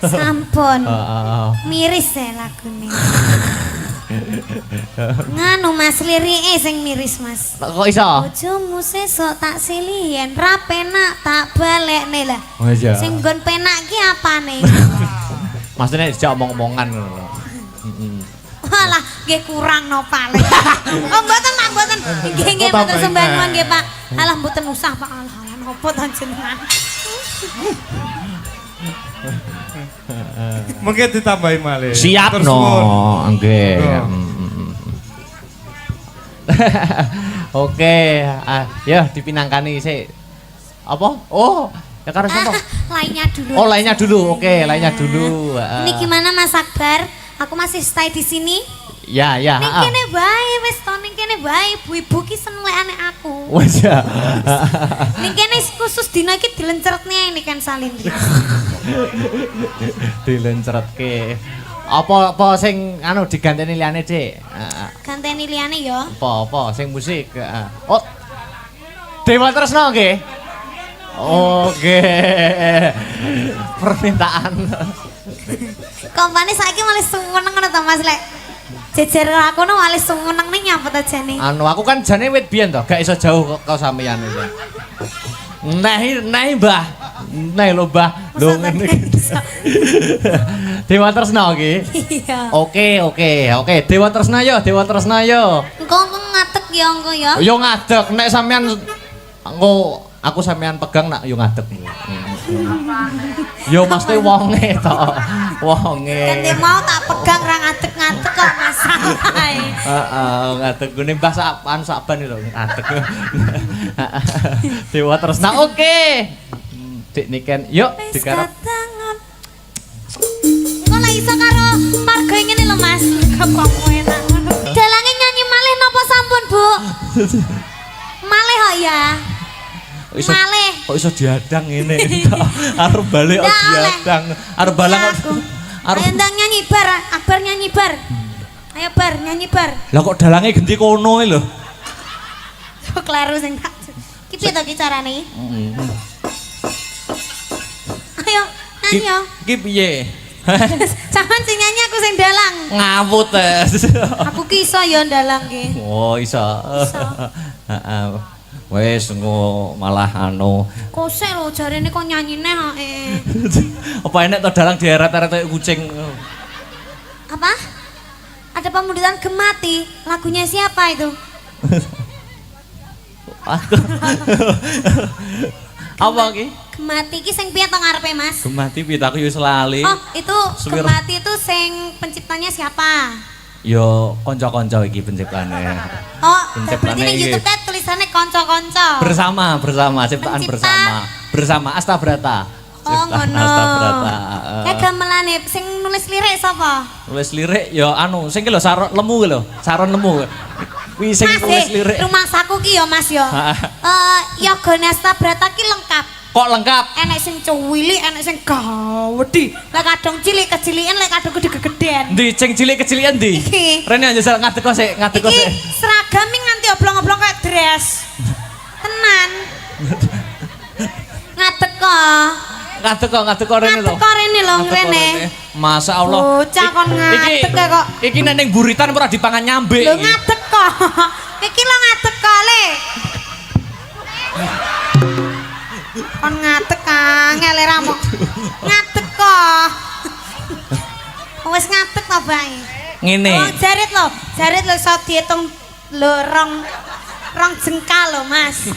Sampun. Miris ya lagune. Nganu Mas lirike sing miris, Mas. Kok iso? Bojomu sesuk tak silien ra penak tak balekne lah. Oh iya. Sing nggon penak ki apane? Maksudnya dijak omong-omongan ngono. Walah, nggih kurang no paling. Oh, mboten Pak, mboten. Nggih, mboten sembahyang nggih, Pak. Alah mboten usah, Pak. Alah, napa to jenengan? Mungkin ditambahi malih. Siap Terus no, nuwun. nggih. Monggo. Oke, ya dipinangkani sik. Apa? Oh, ya karo sapa? Lainnya dulu. Oh, lainnya dulu. Oke, lainnya dulu. Ini gimana Mas Akbar? Aku masih stay di sini. Ya. Ning kene bae wis to, ning kene bae ibu-ibu ki senengane aku. Wes ya. Ning kene khusus dina iki dilencertne ini kan salindri. Dilencretke. Apa sing anu diganteni liyane, Dik? Ganteni liyane ya. Apa sing musik? Oh. Dewa Tresna nggih. Oke. Permintaan. Kompane saiki malah sumeneng ngono to Mas lek. Jejer aku no malah sumeneng ning nyapa to jane. Anu aku kan jane wit biyen to, gak iso jauh kok sampeyan iki. Nah, Mbah. Nah lho, Mbah. Lho ngene iki. Dewa Tresna iki. Iya. Oke. Dewa Tresna yo. Engko ngatek ya engko ya. Yo ngadeg nek sampean engko aku sampean pegang nak yo ngadeg. Yo mesti wonge to. Wonge. Kan mau tak pegang ra ngadeg-ngadeg kok masalahe. Heeh, ngadeg gune Mbah Saban lho ngadeg. Dewa Tresna oke. Dik niken yuk digarap. Engko lek iso karo marga ngene lho Mas. Kepomo enak ngono. Dalange nyanyi malih napa sampun, Bu? Malih kok ya. Malih. Kok iso diadang ngene. Arep balik kok Ndak oleh. diadang. Arep balang Ya, kok. aku. Ayo ndang nyanyi bar, Akbar nyanyi bar. Ayo bar nyanyi bar. Lah kok dalange genti kono lho. Kok kleru sing tak. Ki piye to ki carane? Ayo nyanyi yo. Ki piye? Sampeyan sing nyanyi aku sing dalang. Ngawut Aku ki iso yo dalang ki. Oh, iso. Heeh. Wes engko malah anu. Kosek lho jarene kok nyanyine hake. Apa enek to dalang dieret-eret kayak kucing. Apa? Ada pemundutan Gemati. Lagunya siapa itu? Apa ki? Gemati ki sing piye to ngarepe Mas? Gemati piye aku yo selali. Oh, itu Suwir. Gemati itu sing penciptanya siapa? Yo kanca-kanca iki penciptane. Oh, Penciptane berarti ning iki. YouTube tulisannya konco-konco. Bersama ciptaan Pencipta. bersama Astabrata. Oh, Ciptaan ngono. Astabrata. Kayak gamelane sing nulis lirik sapa? Nulis lirik yo anu sing ki lho Saron Lemu ki lho, Saron Lemu. Kuwi sing Mas, nulis lirik. rumah saku ki ya Mas ya. Yogane Astabrata ki lengkap. Kok lengkap? Enek sing cuwilik, enek sing gawedi. Lek kadang cilik kecilikan, lek kadang gede-gedean. Ndi sing cilik-kecilikan ndi? Iki. Rene njajal ngadeg sik, ngadeg Iki sik. seragam iki nganti oblong-oblong kayak dress. Tenan. Ngadeg kok. Ngadeg kok rene lho. Ngadeg kok rene lho Ngadeg kok rene. Masya Allah. Bocah kon ngadeg kok. Iki nek ning buritan ora dipangan nyambe. Lho ngadeg kok. Iki lho ngadeg kok, Le. Kon ngadeg angel ra mok. Ngadeg kok. Wis ngadeg to, Bang. Ngene. Oh, jarit lho iso diitung lho rong jengkal lho, Mas.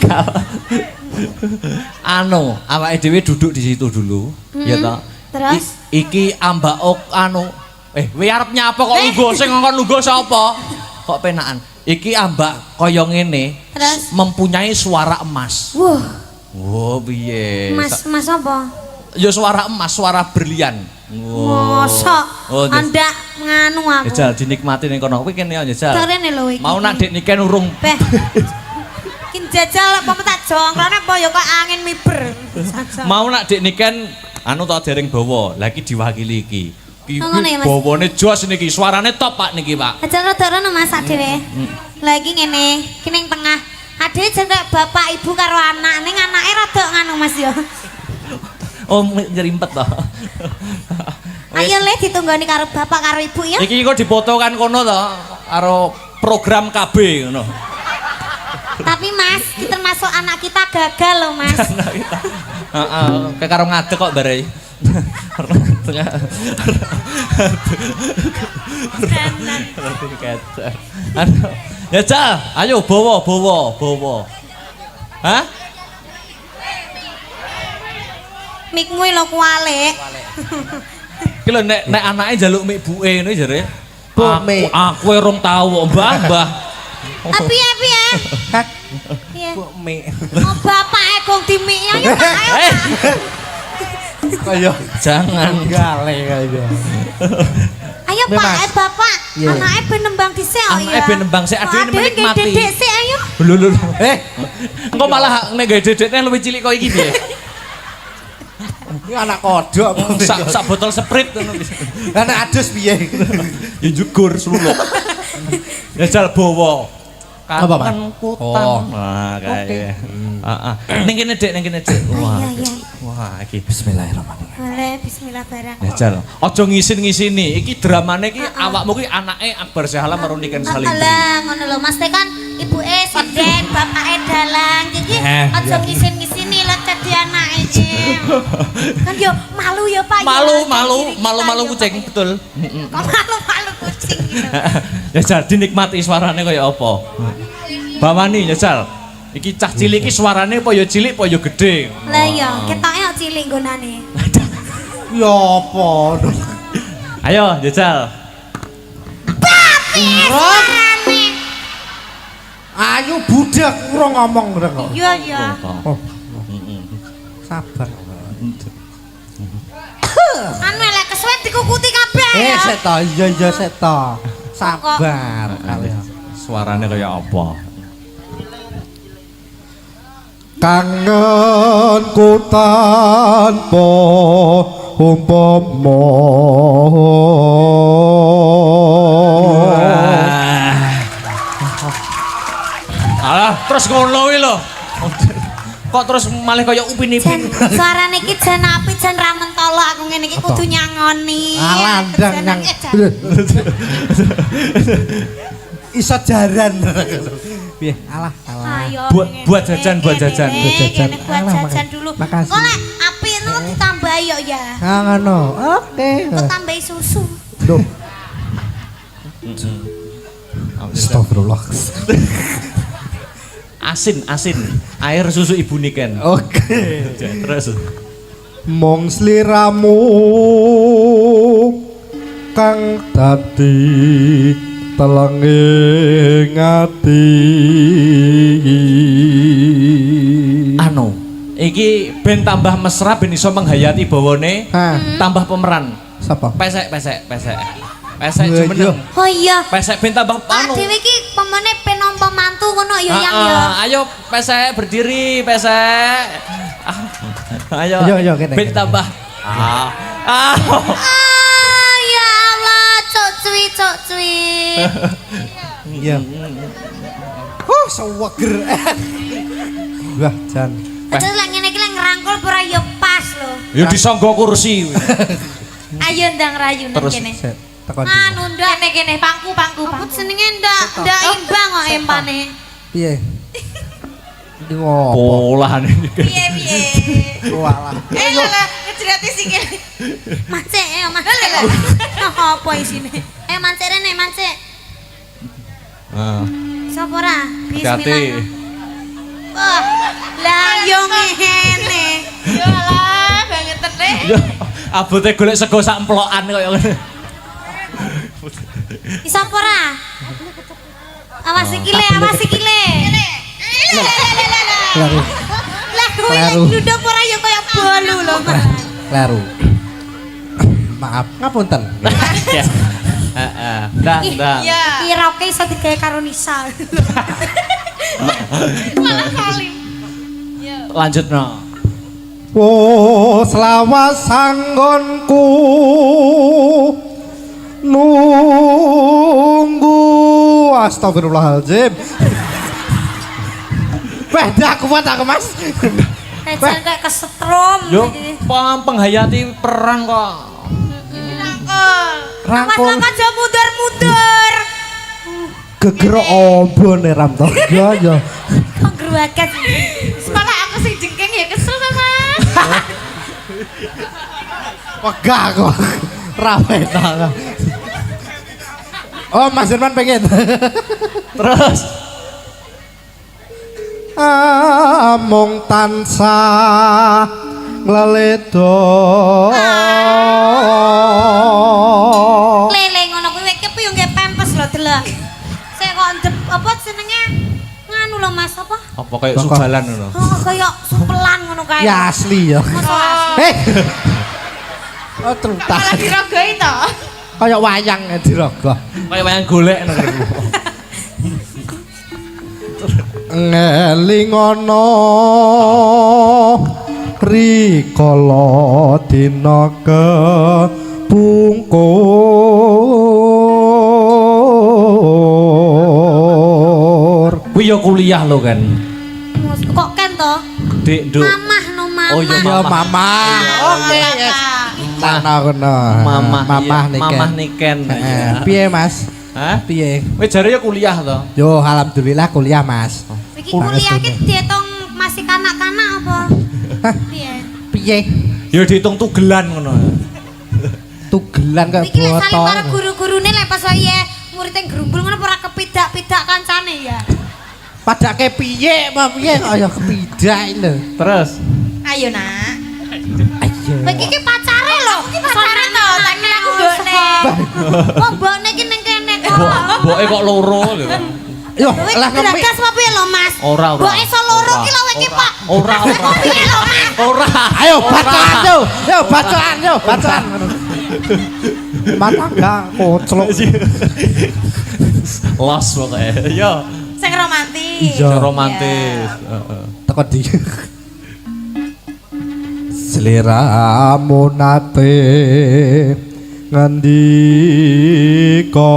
Anu, awake dhewe duduk di situ dulu, ya toh. Terus Iki ambak anu. Kowe arep nyapa kok lungguh sing ngongkon lungguh sapa? Kok penakan. Iki ambak kaya ngene. Terus? Mempunyai suara emas. Wah, Oh, piye? Mas apa? Ya suara emas, suara berlian. Mosok Oh, Anda nganu aku. Jajal dinikmati ning kono. Kuwi kene ya jajal. Terene lho iki. Mau nak dek niken urung. Beh. Kin jajal apa tak jongkrone apa ya kok angin miber. Jajal. Mau nak dek niken anu tak dereng bawa. Lah iki diwakili iki. Iki Oh, ngono ya, Mas? bawane jos niki, suarane top Pak niki, Pak. Aja rada-rada masak dhewe. Lagi ngene, ki ning tengah. Ade jenenge bapak ibu karo anak, ning anake rada nganu Mas ya. Oh, nyerimpet toh. Ayo Le ditunggoni karo bapak karo ibu ya. Iki kok dipoto kan kono to karo program KB ngono. Tapi Mas, ki termasuk anak kita gagal loh Mas. Heeh, kayak karo ngadeg kok bare. Ya Cal, ayo bawa. Hah? Mikmu lho kualik. Ki lho nek anake njaluk mik buke ngene jare. Mik. Aku rong tau, Mbah. Piye? Piye? Mik. Oh bapake gong dimiki ayo Pak. Ayo. Kaya Jangan. gale kaya. Ayo Mas. Pak, bapak. Iya. Anake ben nembang dhisik kok ya. Anake ben nembang sik, adene menikmati. Dedek sik ayo. Lho. Engko malah nek gawe dedekne luwih cilik kok iki piye? Ini anak kodok. Sak botol Sprite ngono. Anak adus piye? Ya jugur suluk. Ya jal bawa. Apa, Pak? Kan kutang. Oh. Nah, kae. Heeh. Ning kene Dik, Wah. Iya. Wah, iki Bismillahirrahmanirrahim. Boleh bismillah barang. ya jal. Aja ngisin-ngisini. Iki dramane iki awakmu ki anake Akbar Syahala karo Niken Salindri. Alah ngono lho Mas Teh kan ibuke sinden, bapake dalang. Jadi aja ngisin-ngisini lho dadi anake iki. Kan yo malu ya Pak. Malu kucing betul. Kok malu kucing gitu. Ya jal dinikmati suarane kaya apa. Bawani ya jal. Iki cah cilik iki suarane apa ya cilik apa ya gede. Lah iya, ketoke kok cilik nggonane. Ya apa? Ayo jajal. Ayo budak urung ngomong urung kok. Iya iya. Sabar. Anu lek kesuwen dikukuti kabeh ya. Seto, iya seto. Sabar kalian. Suarane kaya apa? Kangenku tanpa umpama. Alah, terus ngono kuwi lho. Kok terus malah kaya upin-ipin. Suarane iki jan apik jan ra mentolo aku ngene iki kudu nyangoni. Alandang nang. Iso jaran. Piye? Alah. Ayo. Buat jajan. Buat jajan dulu. Makasih. Kok lek apik no ditambahi yo ya. Ngono. Oke. Kok tambahi susu. Loh. Astagfirullah. Asin. Air susu ibu Niken. Oke. Terus Mong sliramu kang dadi telenging ati. anu, iki ben tambah mesra ben iso menghayati bawane, tambah pemeran. Sapa? Pesek jumeneng. Oh iya. Pesek ben tambah Pak anu. dhewe iki pemene penompo mantu ngono ya yang ya. Ayo pesek berdiri, pesek. Ayo. Yo kene. Ben tambah. Ah. Ya Allah, cok cuy. Iya. Seweger. Wah, Jan. Terus lagi ngene iki lek ngerangkul ora ya pas lho. Ya disangga kursi. Ayo ndang rayu nang kene. Set. Tekan. Anu ndak kene pangku. Apa jenenge ndak imbang kok empane. Piye? Iki ngopo? Polan ini. Piye? Walah. Lah, ngejrati sikil. Mancek, mancek. Apa isine? Mancek rene, mancek. Sapa ora? Bismillah. Wah, lah yo ngene. Yo lah, banget tene. Abote golek sego sak emplokan koyo ngene. Sapa ora? Awas sikile. Lah kowe nyuduk ora ya kaya bolu lho, Mas. Kleru. Maaf, ngapunten. Ya. Heeh. Ndang. Piroke iso digawe karo Nisa. Malah kalim. Lanjutno. Oh, selawas sanggonku nunggu. Astagfirullahaladzim. Beda kuat aku, Mas. Jangan kayak kesetrum. Yo, penghayati perang kok. Rangkul. Mas aja mundur. Geger ombone ram to. Ya. Kok gruwaket. Malah aku sing jengking ya kesel ta, Mas. Wegah kok. Rame ta. Oh, Mas Irman pengen. Terus Amung tansah ngleledok. Lele ngono kuwi kepi yo nggih pempes lho delok. Saya kok ndep apa jenenge? Nganu lho Mas apa? apa kayak subalan ngono. Oh, kaya supelan ngono kae. Ya asli ya. Heh. Oh, tuntas. Malah dirogoi to. Kayak wayang dirogoh. Kayak wayang golek ngono. Ngelingono rikala dina kepungkur. Kuwi yo kuliah lo kan. Kok kan to? Dik nduk. Mamah no mamah. Oh iya Ya mamah. mama. Oke, yes. Tanah kono. Mamah niken. Mamah niken. Piye, Mas? Hah? Piye? Kowe jare yo kuliah to. Yo, alhamdulillah kuliah, Mas. Iki kuliah iki diitung masih kanak-kanak apa? Piye? Piye? Yo diitung tugelan ngono. Tugelan kok Iki lek saling botol. karo guru-gurune lek pas wae muridé grumbul ngono ora kepidak-pidak kancane ya. Padake piye, apa piye kaya kepidak lho. Terus Ayo, Nak. Ayo. Kowe iki pacare lho. Iki pacare to, tak kira aku mbokne. Oh, mbokne iki ning kene kok. mboke kok loro lho. Yo, Kowe lah ngepi. geragas apa piye lho, Mas? Ora. Mbok iso loro ki lho iki, Pak. Ora. Piye lho, Mas? Ora. Ayo bacaan yo. Yo bacaan. Mata gak koclok. Los pokoke. Yo. Sing romantis. Iya. Romantis. Heeh. Teko di. Sliramu nate ngendika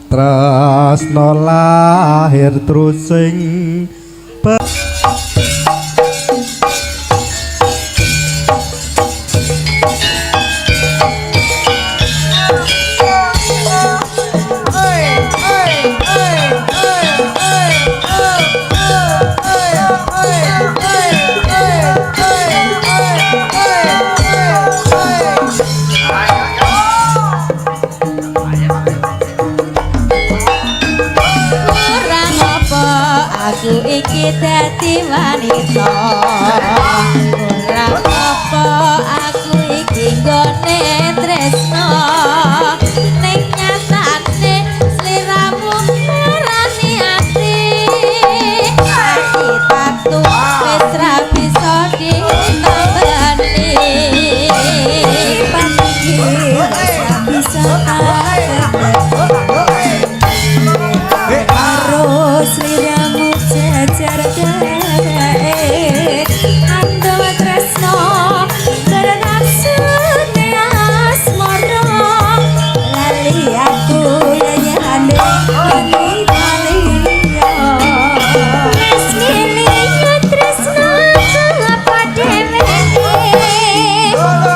tresno lahir terus sing Ora ngopo aku iki dadi wanita. Ora ngopo aku iki nggone tresno. Ning nyatane sliramu ngarani ati. Ati tatu wis ra bisa ditambani. Paniki wis ra bisa karo sliramu jajar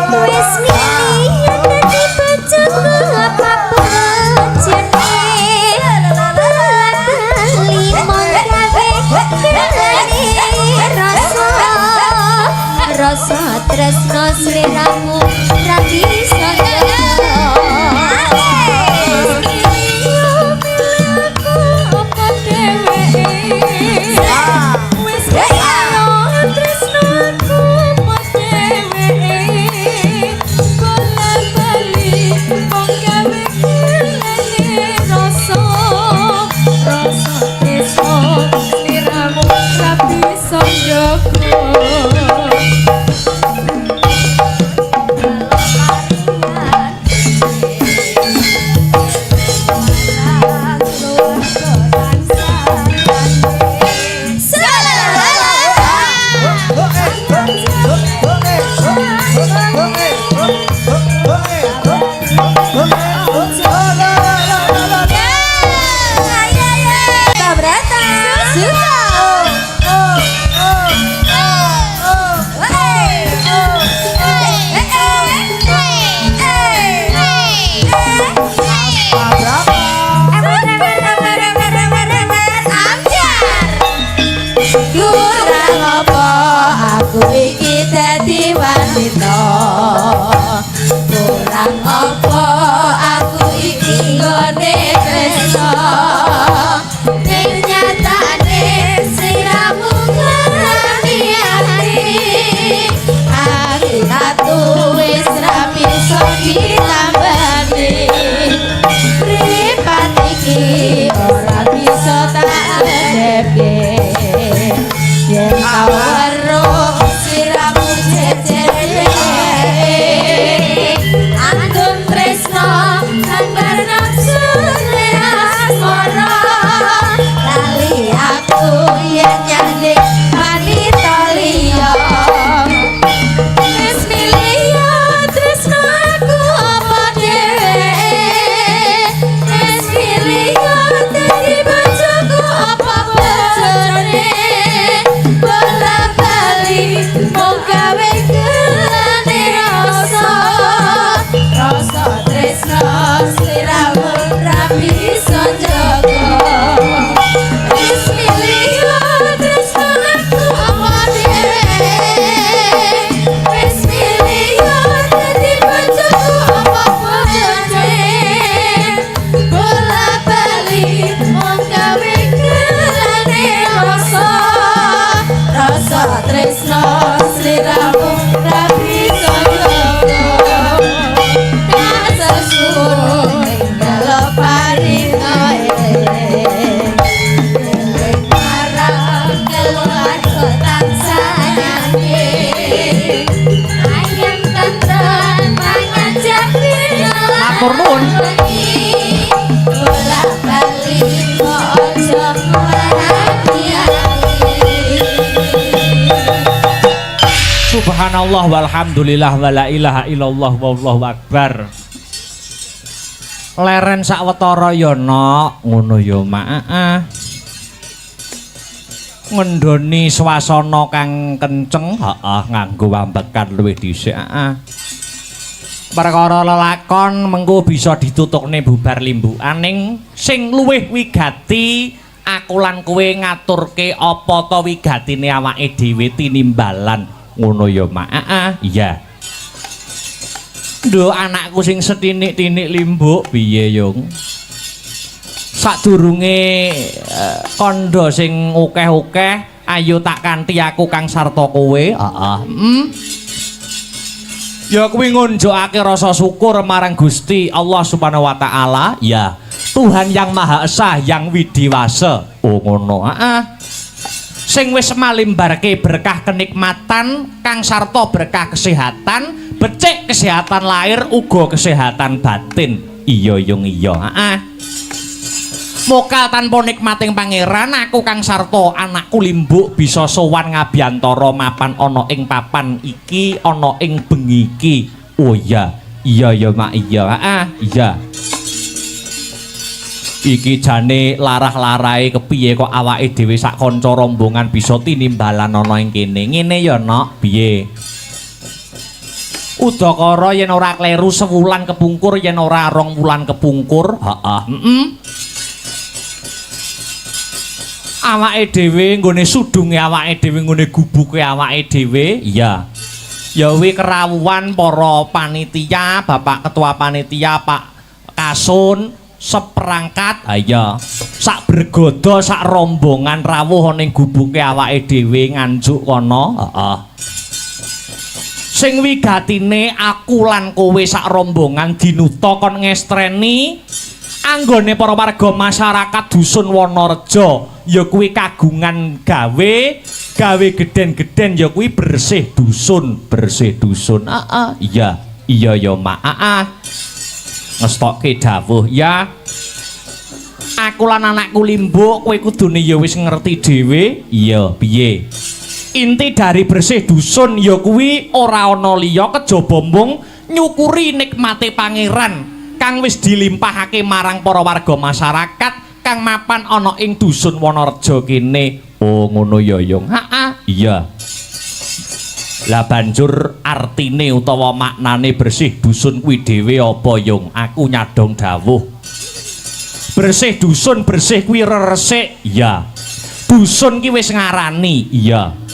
Wis milih dadi bojoku apa bojone limo gawe kelane rasa tresno sliramu ra bisa Matur nuwun. Subhanallah walhamdulillah wala ilaha illallah wallahu akbar. Leren sawetara ya nok, ngono ya Mak. Ngendoni swasana kang kenceng, heeh, nganggo wambekan luwih dhisik, heeh. Perkara lelakon mengko bisa ditutukne bubar limbukaning sing luwih wigati aku lan kowe ngaturke apa ta wigatine awake dhewe tinimbalan ngono ya Mak. Iya. Nduk anakku sing setinik-tinik limbuk piye yung? Sadurunge kandha sing akeh-akeh ayo tak kanthi aku kang sarta kowe. Heeh. Ya kuwi ngunjukake rasa syukur marang Gusti Allah Subhanahu wa taala, ya. Tuhan yang Maha Esa, yang widiwasa. Oh ngono, heeh. Sing wis malimbarke berkah kenikmatan kang sarta berkah kesehatan, becik kesehatan lahir uga kesehatan batin. Iya yung iya, heeh. Mokal tanpa nikmating pangeran aku kang sarta anakku limbuk bisa sowan ngabiyantara mapan ana ing papan iki ana ing bengi iki. Oh iya, iya ya Mak iya. Iya. Iki jane larah-larahe kepiye kok awake dhewe sak kanca rombongan bisa tinimbalan ana ing kene. Ngene ya Nok, piye? Udakara yen ora kleru sewulan kepungkur yen ora 2 wulan kepungkur. Heeh. Awake dhewe nggone sudunge awake dhewe nggone gubuke awake dhewe. Iya. Ya wi kerawuhan para panitia, Bapak Ketua Panitia, Pak Kasun, seperangkat. Ha iya. Sak bergodo sak rombongan rawuh ning gubuke awake dhewe nganjuk kono. Heeh. Sing wigatine aku lan kowe sak rombongan dinuta kon ngestreni anggone para warga masyarakat dusun Wonorejo ya kuwi kagungan gawe geden-geden ya kuwi bersih dusun. Iya ya Mak. Ngestokke dawuh ya. Aku lan anakku Limbuk kowe kudune ya wis ngerti dhewe. Iya piye? Inti dari bersih dusun ya kuwi ora ana liya kejaba mung nyukuri nikmate pangeran kang wis dilimpahake marang para warga masyarakat kang mapan ana ing dusun Wonorejo kene. Oh ngono ya Yung. Iya. Lah banjur artine utawa maknane bersih dusun kuwi dhewe apa Yung? Aku nyadong dawuh. Bersih dusun bersih kuwi resik. Iya. Dusun ki wis ngarani. Iya.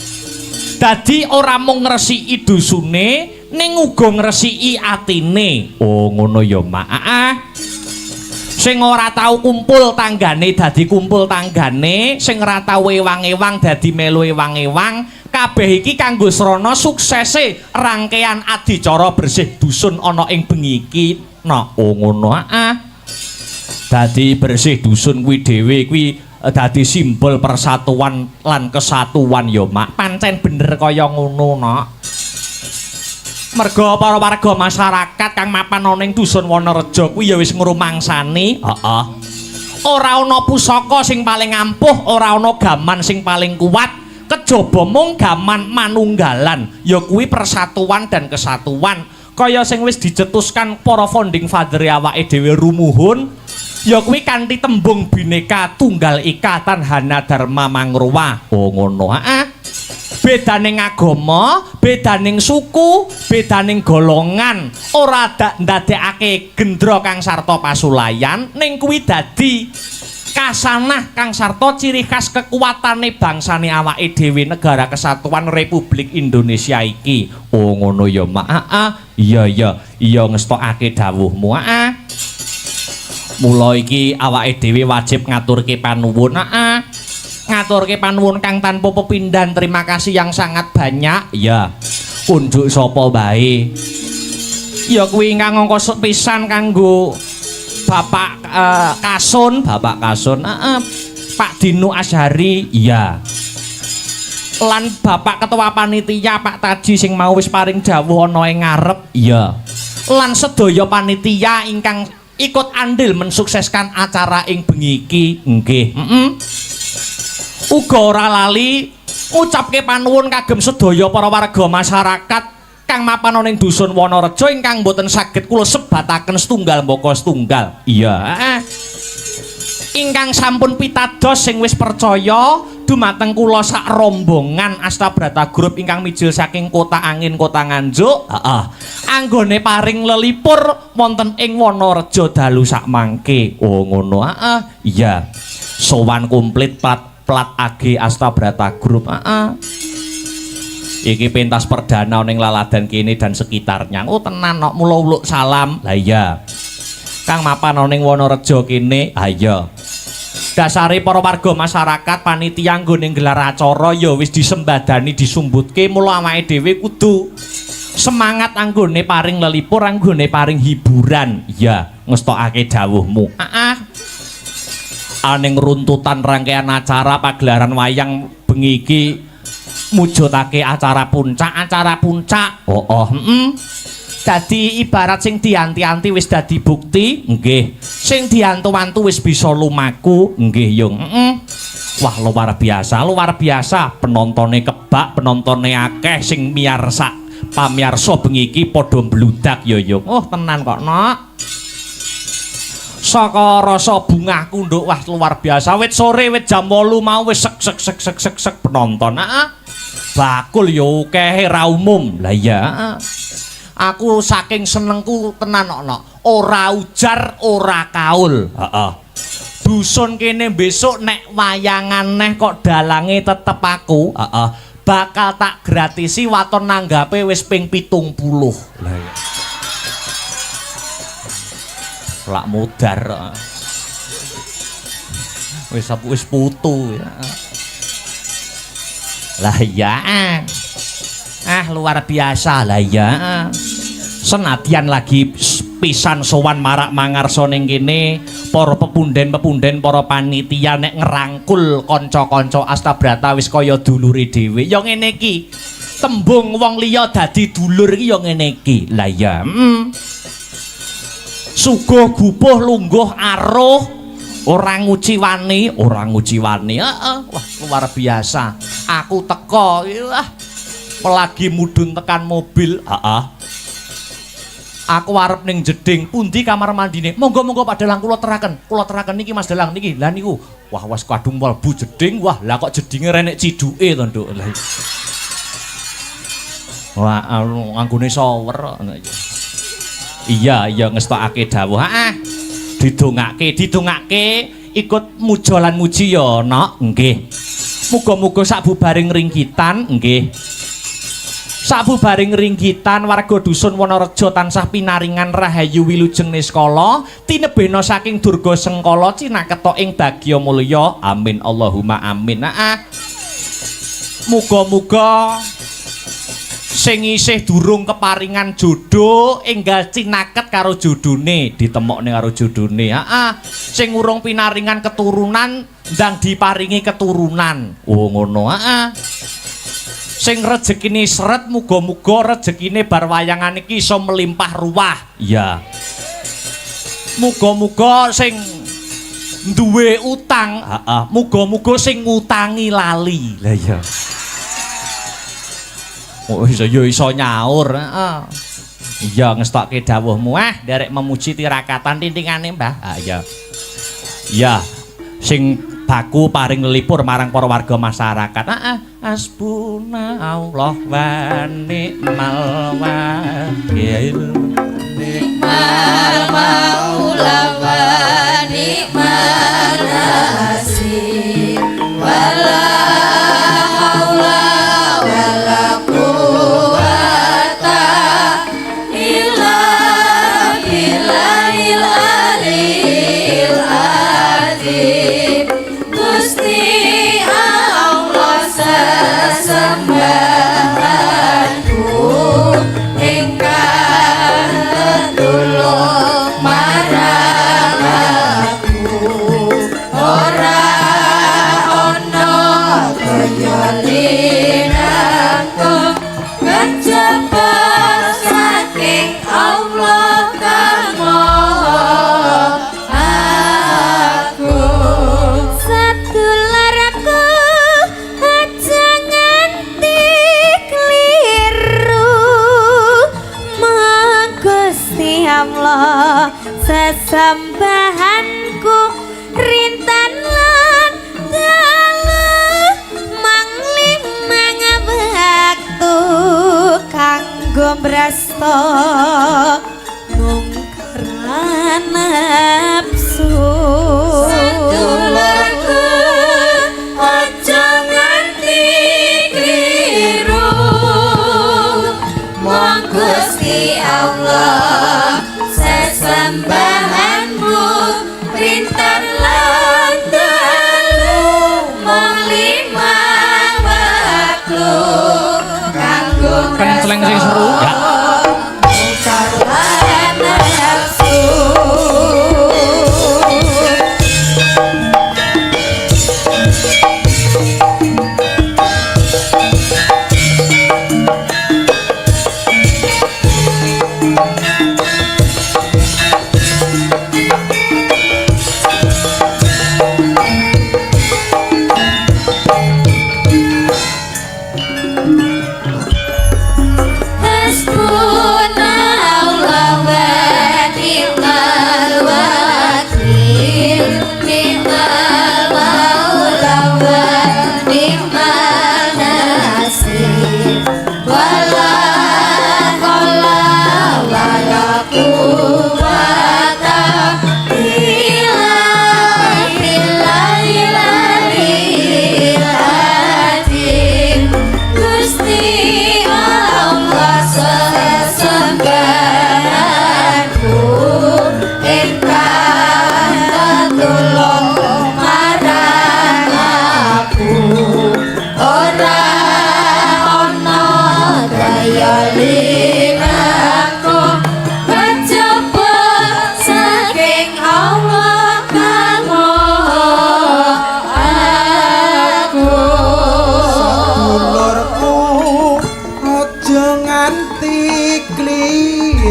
Dadi ora mung ngresiki dusune ning uga ngresiki atine. Oh ngono ya Mak. Sing ora tau kumpul tanggane dadi kumpul tanggane, sing ora tau ewang-ewang dadi melu ewang-ewang. Kabeh iki kanggo srana suksese rangkaian adicara bersih dusun ana ing bengi iki. Nah, oh ngono. Dadi bersih dusun kuwi dhewe kuwi dadi simbol persatuan lan kesatuan ya Mak. Pancen bener kaya ngono Nak. Merga para warga masyarakat kang mapan ana ing dusun Wonorejo kuwi ya wis ngrumangsani. Heeh. Ora ana pusaka sing paling ampuh, ora ana gaman sing paling kuat, kejaba mung gaman manunggalan, ya kuwi persatuan dan kesatuan. Kaya sing wis dicetuskan para founding father awake dhewe rumuhun. Ya kuwi kanthi tembung Bhinneka Tunggal Ika Tanhana Dharma Mangruwa. Oh ngono. Bedaning agama, bedaning suku, bedaning golongan ora ndadekake gendra kang sarta pasulayan ning kuwi dadi kasanah kang sarta ciri khas kekuatane bangsane awake dhewe Negara Kesatuan Republik Indonesia iki. Oh ngono ya Mak. Iya ngestokake dawuhmu. Mula iki awake dhewe wajib ngaturke panuwun. Ngaturke panuwun kang tanpa pepindhan. Terima kasih yang sangat banyak. Ya. Unjuk sapa bae. Ya kuwi ingkang angka pisan kanggo Bapak Kasun, Pak Dino Asyari. Iya. Lan Bapak Ketua Panitia Pak Taji sing mau wis paring dawuh ana ing ngarep. Iya. Lan sedaya panitia ingkang ikut andil mensukseskan acara ing bengi iki. Nggih. Uga ora lali ngucapke panuwun kagem sedaya para warga masyarakat kang mapan ana ing dusun Wonorejo ingkang boten saged kula sebataken setunggal mbaka setunggal. Iya. Ingkang sampun pitados sing wis percaya dumateng kula sak rombongan Astabrata Group ingkang mijil saking Kota Angin Kota Nganjuk. Anggone paring lelipur wonten ing Wonorejo dalu sak mangke. Oh ngono. Iya. Sowan komplit plat AG Astabrata Group. Iki pentas perdana ning Laladan kene dan sekitarnya. Oh tenan kok mula uluk salam. Lah iya. Kang mapan ning Wonorejo kene. Ha iya. Dasare para warga masyarakat panitia nggone nggelar acara ya wis disembadani disumbutke, mula awake dhewe kudu semangat anggone paring lelipur, anggone paring hiburan. Ya, ngestokake dawuhmu. Aning runtutan rangkaian acara pagelaran wayang bengi iki mujudake acara puncak. Dadi ibarat sing dianti-anti wis dadi bukti. Nggih. Sing diantu-antu wis bisa lumaku. Nggih, Yung. Wah, luar biasa. Penontone kebak, penontone akeh sing pamirsa bengi iki padha mbludak ya, Yung. Oh, tenan kok, Nok. Saka rasa bungahku nduk, wah luar biasa. Wit sore, wit jam 8 mau wis sek penonton. Bakul ya akeh ra umum. Lah iya. Aku saking senengku tenan ana. Ora ujar, ora kaul. Heeh. Dusun kene besok nek wayangan neh kok dalange tetep aku, heeh. Bakal tak gratisi waton nanggape wis ping 70. Lah iya. Lak mudar. Wis putu ya. Lah iya. Luar biasa lah ya. Senadyan lagi pisan sowan marak mangarsa ning kene para pepunden-pepunden para panitia nek ngerangkul kanca-kanca Astabrata wis kaya dulure dhewe. Ya ngene iki. Tembung wong liya dadi dulur iki ya ngene iki. Lah ya. Suguh gupuh lungguh aruh orang nguciwani, heeh. Wah, luar biasa. Aku teko, wah. Pelagi mudhun tekan mobil, heeh. Aku arep ning jeding, pundi kamar mandine? Monggo-monggo Pak Dalang kula teraken niki Mas Dalang niki. Lah niku, wah wis kadung mlebu jeding, wah lah kok jedinge renek ciduke to, Nduk. Wah, anggone shower. Iya ngestokake dawuh. Heeh. Didongake ikut muja lan muji ya, Nok. Nggih. Muga-muga sabubaring ringkitan, nggih. Sabubaring ringkitan warga dusun Wonorejo tansah pinaringan rahayu wilujeng niskala, tinebena saking durga sengkala cinaketa ing bagya mulya. Amin Allahumma amin. Muga-muga sing isih durung keparingan jodoh enggal cinaket karo jodone, ditemokne karo jodone. Sing urung pinaringan keturunan ndang diparingi keturunan. Oh ngono. Sing rezekine seret muga-muga rezekine bar wayangan iki iso melimpah ruah. Iya. Muga-muga sing duwe utang, muga-muga sing ngutangi lali. Lah iya. Oh iso nyaur, Iya ngestokke dawuhmu derek memuji tirakatan tintingane Mbah. Iya. Iya. Sing baku paring lelipur marang para warga masyarakat. Hasbunallah wa ni'mal wakil. Ni'mal maula wa ni'mal nasir. Wala haula wala quwata illa billahil aliyil azim. Gusti Allah sesembahanku ingkang tulung marang aku. Ora ana kaya linaku kejaba saking Allah kang maha agung. Sedulurku aja nganti kliru, mong Gusti Allah sesembahanku rintan lan dalu manglimang waktu kanggo mrasta mungkar nafsu. Sedulurku aja nganti kliru, mong Gusti Allah sesembahanmu rintan lan dalu mong limang waktu kanggo Kenceleng sing seru. Ya. mungkar nafsu. Hasbunallah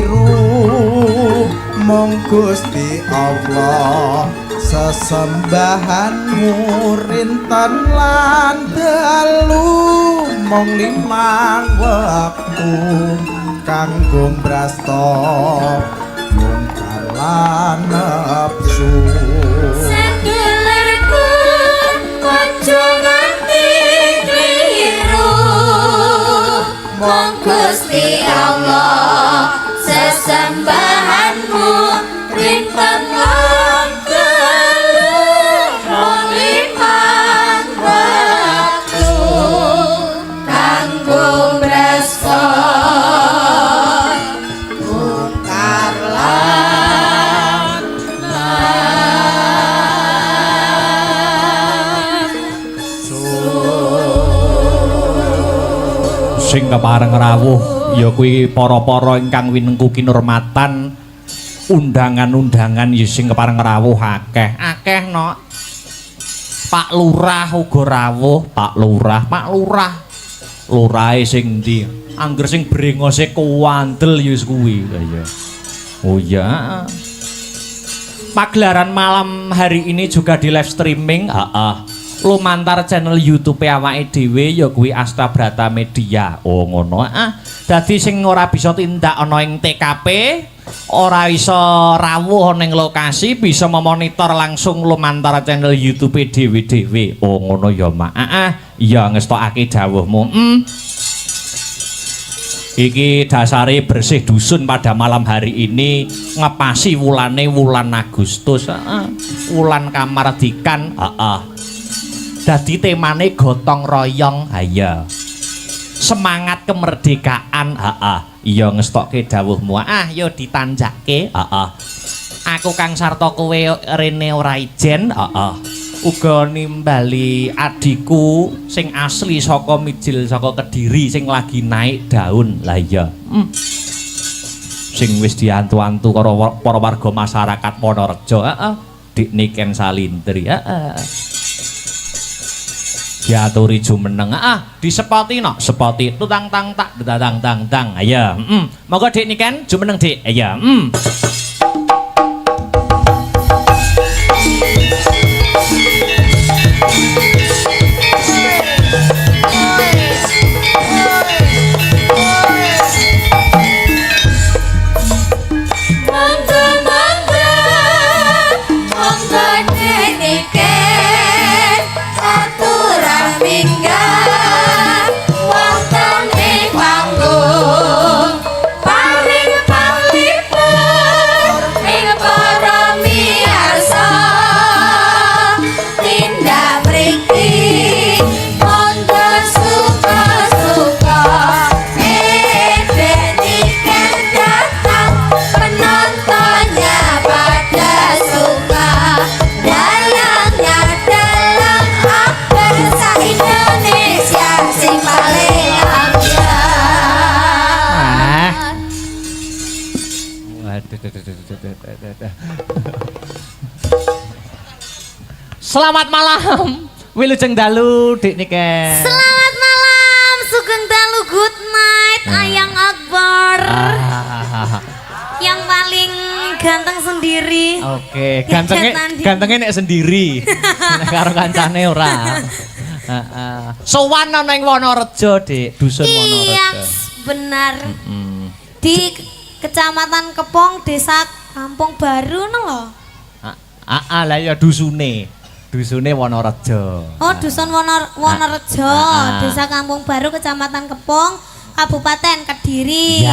kliru mung Gusti Allah sesembahanmu rinten lan dalu mung 5 wektu kanggo brasta mungkar lan nafsu Sedulurku ojo nganti kliru mung Gusti Allah sesembahanmu rinten lan dalu mung 5 waktu kanggo brasta mungkar lan Sing kepareng rawuh ya kuwi para-para ingkang winengku kinurmatan undangan-undangan ya sing kepareng rawuh akeh no. Pak Lurah uga rawuh, Pak Lurah. Lurahe sing ndi? Angger sing brengose kuwandel ya wis kuwi. Ya. Oh ya. Pagelaran malam hari ini juga di live streaming. Lumantar channel YouTube awake dhewe ya kuwi Asta Brata Media. Oh ngono. Dadi sing ora bisa tindak ana ing TKP, ora iso rawuh ning lokasi, bisa memonitor langsung lumantar channel YouTube dhewe-dhewe. Oh ngono ya, Mak. Ya ngestokake dawuhmu. Iki dasare bersih dusun pada malam hari ini ngepasi wulane wulan Agustus. Wulan kamardikan. Dadi temane gotong royong. Iya. Semangat kemerdekaan. Iya ngestokke dawuhmu. Yo ditanjake. Aku Kang Sarto kowe rene ora ijen. Uga nimbali adikku sing asli saka Mijil saka Kediri sing lagi naik daun. Lah iya. Sing wis diantu-antu karo para warga masyarakat Wonorejo. Dik Niken Salindri. Diaturi jumeneng. Disepoti no, sepoti tutang tang tak datang tang tang. Ayo. Monggo Dik Niken jumeneng Dik. Ayo. Selamat malam, Wilujeng Dalu, Dik Niken. Selamat malam, Sugeng Dalu, good night, Ayang Akbar. Yang paling ganteng sendiri. Oke, gantengnya nek sendiri. Nek karo kancane ora. Sowan ana ing Wonorejo, Dik, dusun Wonorejo. Iya, benar. Di Kecamatan Kepong, Desa Kampung Baru no lho. Lah ya dusune. Dusune Wonorejo. Oh, dusun Wonorejo, Desa Kampung Baru, Kecamatan Kepong, Kabupaten Kediri.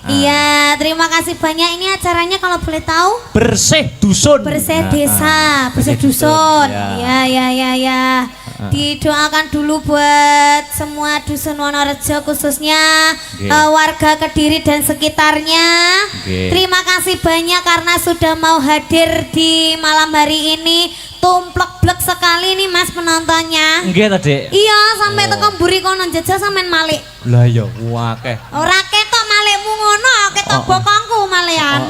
Iya, terima kasih banyak. Ini acaranya kalau boleh tahu? Bersih dusun. Bersih desa, bersih dusun. Ya. Didoakan dulu buat semua dusun Wonorejo, khususnya warga Kediri dan sekitarnya. Terima kasih banyak karena sudah mau hadir di malam hari ini. Tumplek-blek sekali nih Mas penontonnya. Nggih ta, Dik? Iya, sampai teko mburi kono njajal sampean malik. Lah ya akeh. Ora ketok malikmu ngono, ketok bokongku malian.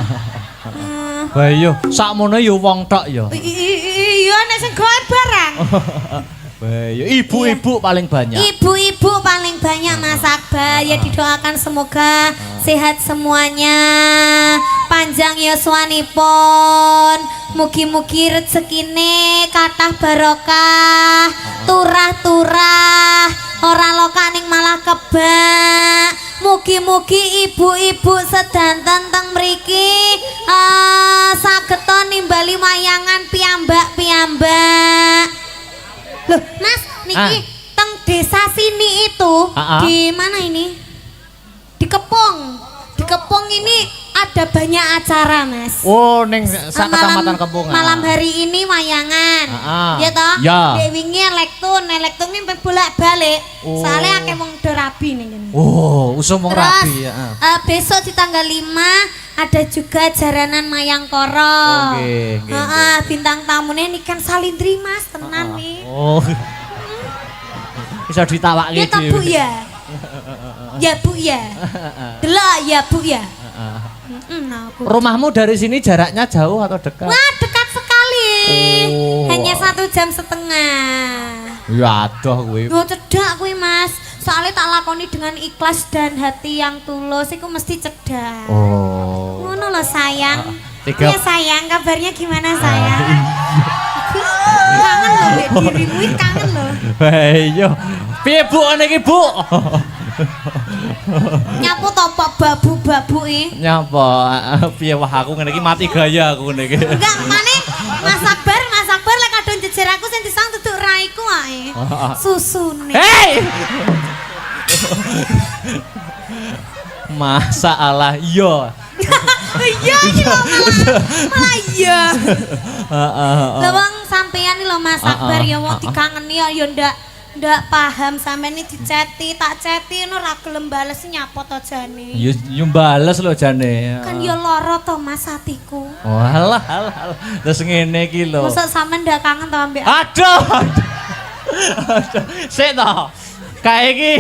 Lah iya, sakmono ya wong tok ya. Iya nek sing goer barang. Bayo, ibu-ibu paling banyak. Ibu-ibu paling banyak Mas Akbar. Ya didoakan semoga sehat semuanya. Panjang yuswanipun. Mugi-mugi rezekine kathah barokah. Turah-turah. Ora lokaning malah kebak. Mugi-mugi ibu-ibu sedanten teng mriki sageta nimbali wayangan piyambak-piyambak. Loh, Mas, niki teng desa sini itu di mana ini? Di Kepung. Di Kepung ini ada banyak acara, Mas. Oh, ning sak kecamatan Kepung. Malam hari ini wayangan. Ya toh? Ya. Wingi elektron ini bolak-balik. Soalnya akeh wong do rabi ning kene. Oh, usum wong rabi ya. Besok di tanggal 5 ada juga jaranan Mayangkara. Nggih, bintang tamunya ini kan Salindri Mas, tenan nih. Oh. Bisa ditawake Ya toh Bu ya. Ya Bu ya. Delok ya Bu ya. Rumahmu dari sini jaraknya jauh atau dekat? Wah, dekat sekali. Oh. Hanya 1,5 jam. Ya adoh kuwi. Yo cedak kuwi Mas. Soalnya tak lakoni dengan ikhlas dan hati yang tulus, iku mesti cedak. Oh. Ngono loh sayang. Tiga- Iya sayang, kabarnya gimana sayang? Kangen loh mbek dirimu, iki kangen loh. Ayo. Piye Bu niki Bu? Nyapu topo babu-babu Nyapa? Piye wah aku ngene iki mati gaya aku ngene iki. Enggak, mane Mas Akbar lek kadon jejer aku sing disang duduk raiku ae. Susune. Hei! Masalah iya. Iya iki lho malah iya. Lah wong sampeyan iki lho Mas Akbar ya wong dikangeni ya ndak paham sampeyan iki diceti tak ceti ngono ra gelem bales nyapa to jane. Yo bales lho jane. Kan ya lara to Mas atiku. Walah, terus ngene iki lho. Mosok sampean ndak kangen to ambek Aduh. Sik to. Kae iki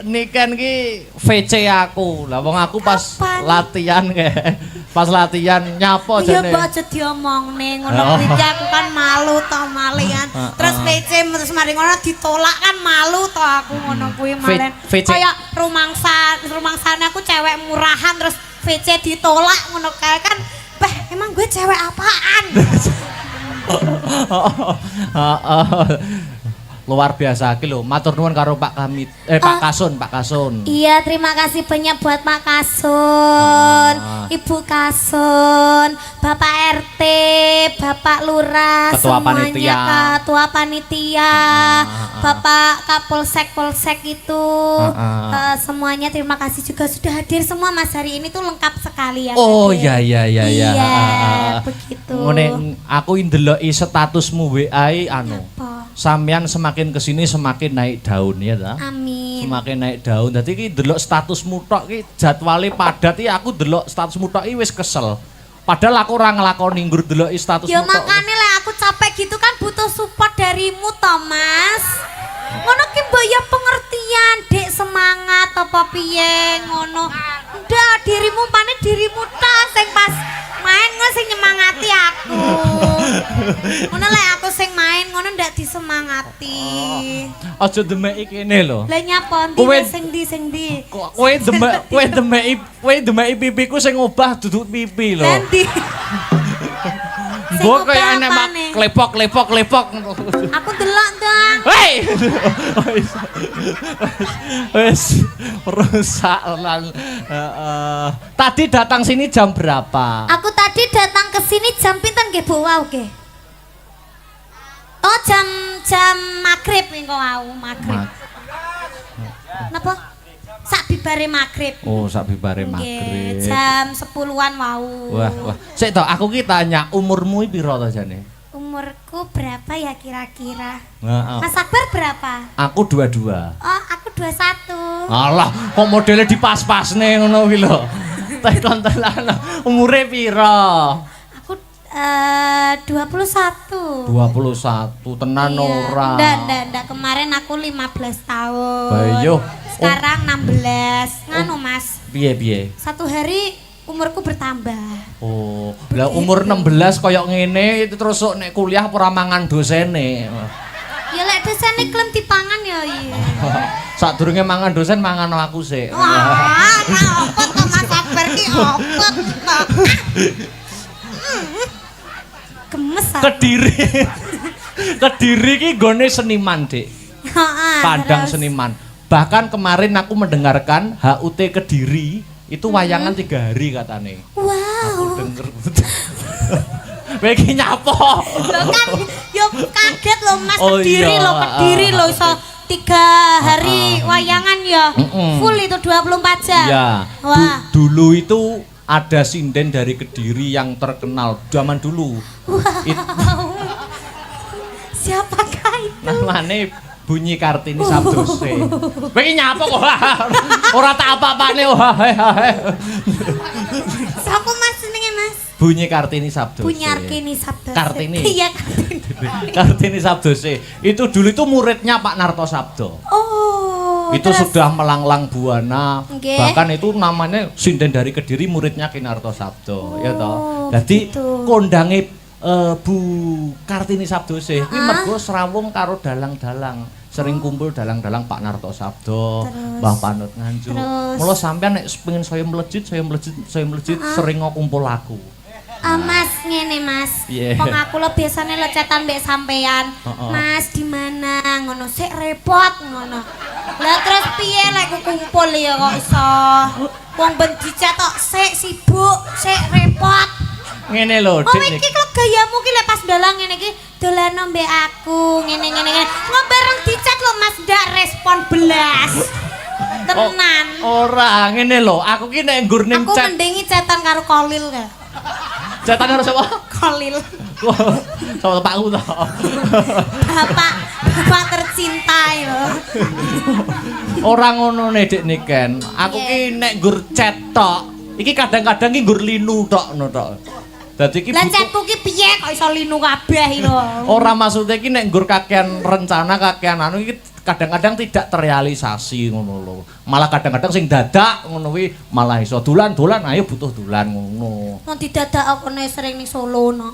niken iki VC aku. Lah wong aku pas Kapan? latihan kae. Pas latihan nyapa iya jane. mbok aja diomongne ngono iki aku kan malu to malian. Terus PC terus mari ngono ditolak kan malu to aku ngono kuwi malen. VC. Kaya rumangsane aku cewek murahan terus VC ditolak ngono kae kan. Emang gue cewek apaan? Luar biasa iki lho. Matur nuwun karo Pak Kasun. Iya, terima kasih banyak buat Pak Kasun, Ibu Kasun, Bapak RT, Bapak Lurah, Ketua semuanya panitia. Ketua Panitia, Bapak Kapolsek itu, semuanya terima kasih juga sudah hadir semua Mas hari ini tuh lengkap sekali ya. Oh hadir. iya. Iya, begitu. Ngene aku ndeloki statusmu WA anu. Apa? Sampeyan semakin kesini semakin naik daun ya ta? Amin. Semakin naik daun. Dadi iki ndelok statusmu tok iki jadwale padat iki aku ndelok statusmu tok iki wis kesel. Padahal aku ora nglakoni nggur ndeloki statusmu Ya tok. makanya lah aku capek gitu kan butuh support darimu Thomas. Ngono ki mbok ya pengertian, Dek semangat apa piye ngono. Ndak dirimu panen dirimu tok sing pas main ngono sing nyemangati aku. Ngono lek aku sing main ngono ndak disemangati. Aja demeki kene lho. Lah nyapa ndi Kowe- sing ndi? Kowe demeki pipiku sing obah duduk pipi lho. Nanti. Mbok kaya enek mak klepok. Aku delok dong. Hei! Wes rusak lan tadi datang sini jam berapa? Aku tadi datang ke sini jam pinten nggih Bu wau nggih? Oh jam maghrib engko wau maghrib. Napa? Sak bibare maghrib. Oh, sak bibare Nggih, maghrib. jam 10-an wau. Wah. Sik to, aku ki tanya umurmu piro to jane? Umurku berapa ya kira-kira? Heeh. Mas Akbar berapa? Aku 22. Oh, aku 21. Alah, kok modelnya dipas-pasne ngono kuwi lho. Tekon tenan. Umure piro? Aku 21. 21. Tenan ora. Ndak kemarin aku 15 tahun. Bayo. Sekarang 16. Nganu Mas, Piye? satu hari umurku bertambah. Oh, lah umur 16 koyok ngene itu terus sok nek kuliah ora mangan dosene. Ya lek dosen klem dipangan ya iya. Sadurunge mangan dosen mangan aku sik. Wah, apa to Mas Sabar ki apa to? Gemes ah. Kediri. Kediri ki gone seniman, Dik. Heeh. Pandang seniman. Bahkan kemarin aku mendengarkan HUT Kediri itu wayangan 3 hari katane. Wow. Denger. Kowe iki nyapo? Lho kan yo kaget lho Mas Oh, Kediri iya. lho Kediri lho iso 3 hari wayangan ya. Full itu 24 jam. Ya. Wah. Dulu itu ada sinden dari Kediri yang terkenal zaman dulu. Wow. Siapakah itu? Namanya Bunyi Kartini Sabdose. Kowe iki nyapo kok? Ora tak apa-apane. Siapa Mas jenenge Mas? Bunyi Kartini Sabdose. Bunyi Arkini Sabdose. Kartini. Iya Kartini. Kartini Sabdose. Itu dulu itu muridnya Pak Narto Sabdo. Oh. Itu terus? sudah melanglang buana. Nggih. Bahkan itu namanya sinden dari Kediri muridnya Ki Narto Sabdo, ya toh. Jadi begitu. kondange Bu Kartini Sabdose kuwi mergo srawung karo dalang-dalang. Sering kumpul dalang-dalang Pak Narto Sabdo, Terus? Mbah Panut Nganjuk. Terus? Mula sampean nek pengen saya melejit sering ngumpul aku. Mas ngene Mas. Piye? Wong aku lo biasane lecetan mbek sampean. Mas di mana? Ngono sik repot ngono. Lah terus piye lek kumpul ya kok iso? Wong ben dicetok sik sibuk, sik repot. Ngene lho, Oh Dik. iki kok gayamu ki lek pas dalang ngene iki dolan mbek aku ngene. Ngomong bareng dicet lo Mas ndak respon belas. Tenan. Ora, ngene lho, aku ki nek nggur ning Aku chat. mendingi cetan karo Kolil ka. Cetan karo sapa? Kolil. Sama bapakku to. Bapak tercinta ya. Ora ngono nek Dik Niken. Aku ki nek nggur chat tok. Iki kadang-kadang ki nggur linu tok ngono tok. Dadi ki Lah chatku ki piye kok iso linu kabeh lho. ora maksudnya ki nek nggur kakean rencana kakean anu iki kadang-kadang tidak terrealisasi ngono lho. Malah kadang-kadang sing dadak ngono kuwi malah iso dolan-dolan ayo butuh dolan ngono. Wong didadak aku nek sering ning Solo no.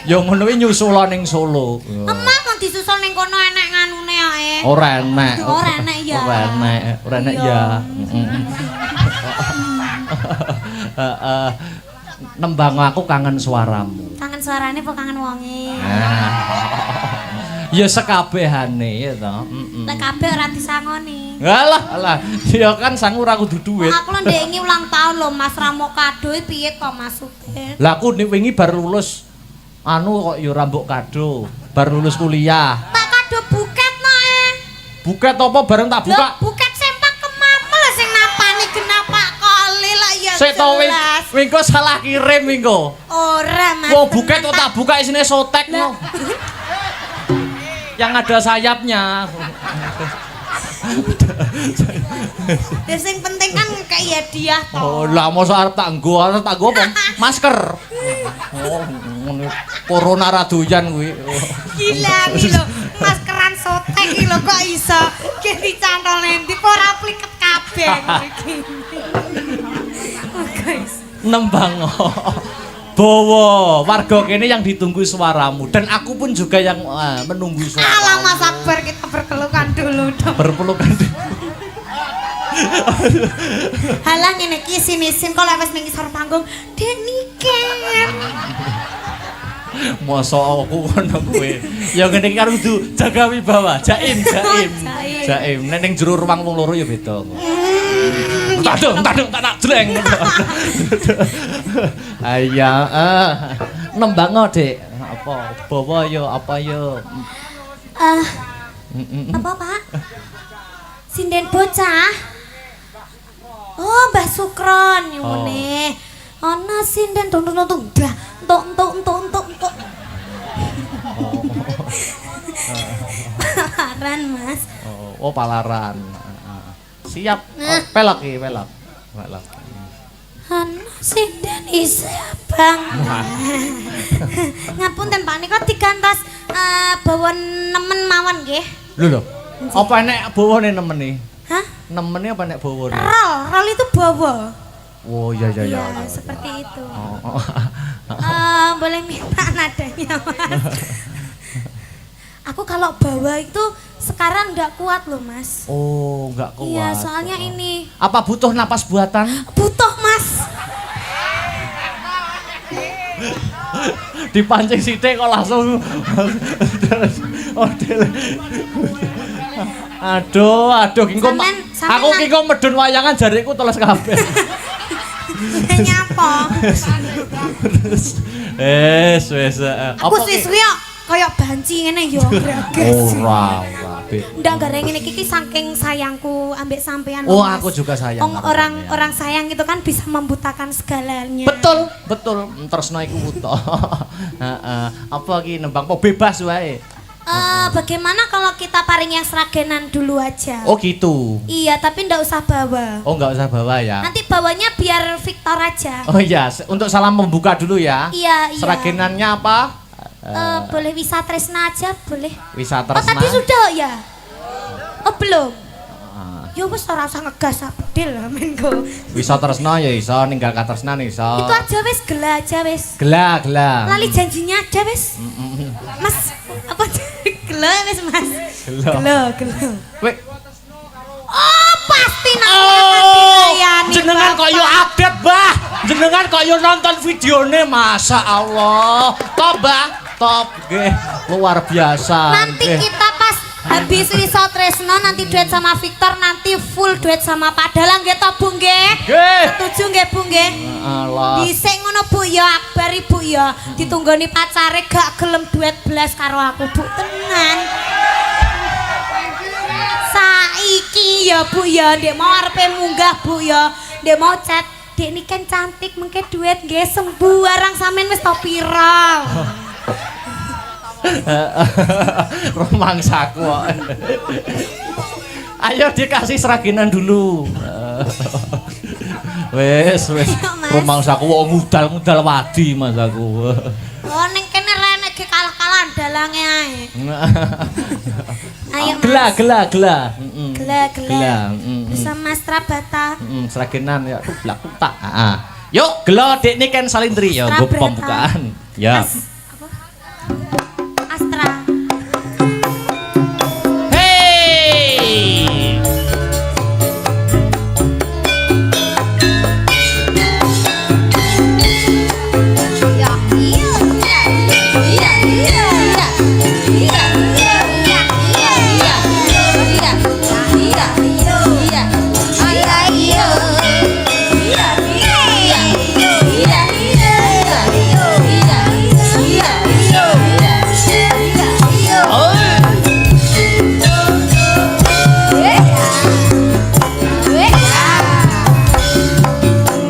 Yo ngono kuwi nyusul ning Solo. Emang mau disusul ning kono enek nganune ae. Ora enek. Ora enek ya. Ora enek ya. Heeh. Nembang aku kangen suaramu. Kangen suarane apa kangen wonge? Ya sekabehane ya to. Lek kabeh ora disangoni. Alah, ya kan sangu ora kudu duit. Aku lho ndek iki ulang tahun lho Mas Ramo kado piye to Mas Supir? Lah aku wingi bar lulus anu kok ya ora mbok kado. Bar lulus kuliah. Tak kado buket no Buket apa bareng tak buka? Lho, buket sempak kemamel sing napani genap Pak Kolil lah ya. Sik to jelas. wingko salah kirim wingko. Ora Mas. Wah, buket kok tak buka isine sotek no. Yang ada sayapnya. Ya sing penting kan kayak hadiah to. Oh, lah mosok arep tak nggo apa? Masker. Oh, ngene corona ra doyan kuwi. Gila iki lho, maskeran sotek iki lho kok iso ki dicantol endi kok ora pliket kabeh iki. Oh guys. Nembang. Bawa warga kene yang ditunggu suaramu dan aku pun juga yang menunggu suara. Alah Mas Akbar kita berpelukan dulu dong. Berpelukan. Halah ngene iki isin-isin kok lek wis ning ngisor panggung Dek Niken. Mosok aku ngono kuwi. Ya ngene iki karo kudu jaga wibawa, jaim. Nek ning jero ruang wong loro ya beda. Tak jleng. Aya, nembang Dik. Apa? Bawa yo, apa yo? Apa Pak? Sinden bocah. Oh, Mbah Sukron nyune. Ana sinden tung. Palaran Mas. Oh, palaran. Siap. Pelok iki, pelok. Ana sinden isabang. Ngapunten Pak nika digantos bawa nemen mawon nggih. Lho. Apa enek bawane nemeni? Hah? Nemeni apa enek bawane? Rol itu bawa. Oh, iya. Seperti itu. Oh. Boleh minta nadanya Mas. Aku kalau bawa itu sekarang nggak kuat loh Mas. Oh, enggak kuat. Iya, soalnya ini Apa butuh napas buatan? butuh Mas. Dipancing sithik kok langsung aduh kingko aku kingko medun wayangan jariku teles kabeh. Nyapa? Wes. Aku sisri kayak banci ngene yo greges. Ora. Ndak gareng ngene iki saking sayangku ambek sampean. Oh, Mas. aku juga sayang. Orang sayang itu kan bisa membutakan segalanya. Betul. Tresno iku buta. Heeh. Apa iki nembang po bebas wae. Bagaimana kalau kita paring yang seragenan dulu aja? Oh gitu. Iya, tapi ndak usah bawa. Oh enggak usah bawa ya. Nanti bawanya biar Victor aja. Oh iya, untuk salam pembuka dulu ya. Iya. Seragenannya apa? Boleh Wisa Tresna aja, boleh. Wisa Oh, Tresna. tadi sudah ya? Oh, belum. Ya wis ora usah ngegas bedil men go. Wisa Tresna ya iso, ninggal katresnan iso. Itu aja wis, gela aja wis. Gela. Lali janjinya aja wis. Mas, apa gela wis Mas? Gela. Wek. Oh, pasti nang Jenengan kok yo update, Mbah. Jenengan kok yo nonton videone, Masya Allah. Top, Mbah. Top nggih. Luar biasa. Nanti nggih. kita pas habis Wisa Tresna nanti duet sama Victor, nanti full duet sama Padahal nggih to Bu nggih? Nggih. Setuju nggih Bu nggih? Allah. Dhisik ngono Bu ya Akbar Ibu ya. Ditunggoni pacare gak gelem duet belas karo aku Bu tenan. Saiki ya Bu ya, ndek mau arepe munggah Bu ya. Ndek mau chat, "Dek ini kan cantik mengke duet nggih sembuh arang sampean wis to pira?" Romangsaku kok. Ayo dikasih seraginan dulu. Wes. Mas. Romangsaku kok ngudal wadi Mas aku. Oh ning kene rene ge kalah-kalahan dalange ae. Ayo Mas. Gela. Gela. Bisa Mas Trabata. Seraginan ya tublak tak. Yuk, gelo Dik Niken Salindri ya nggo Strabata. pembukaan. Ya. Apa? Astra. Hey!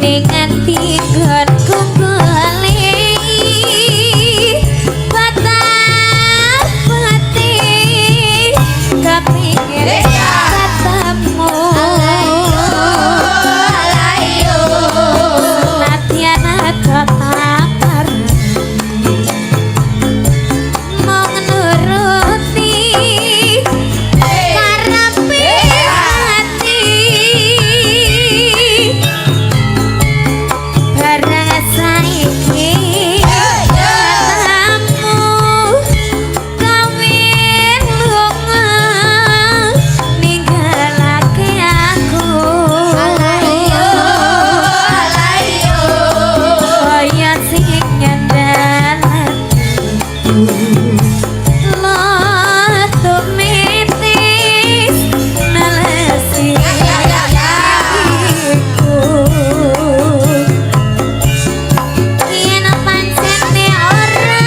Dengan tinggalku beli patah pati kepingin ketemu senatian ketakar mau nuruti karepe hati barang saiki ketemu kawin lunga ninggalake aku kaya sing nyandalan lo tumitis nelesi hatiku yen pancene ora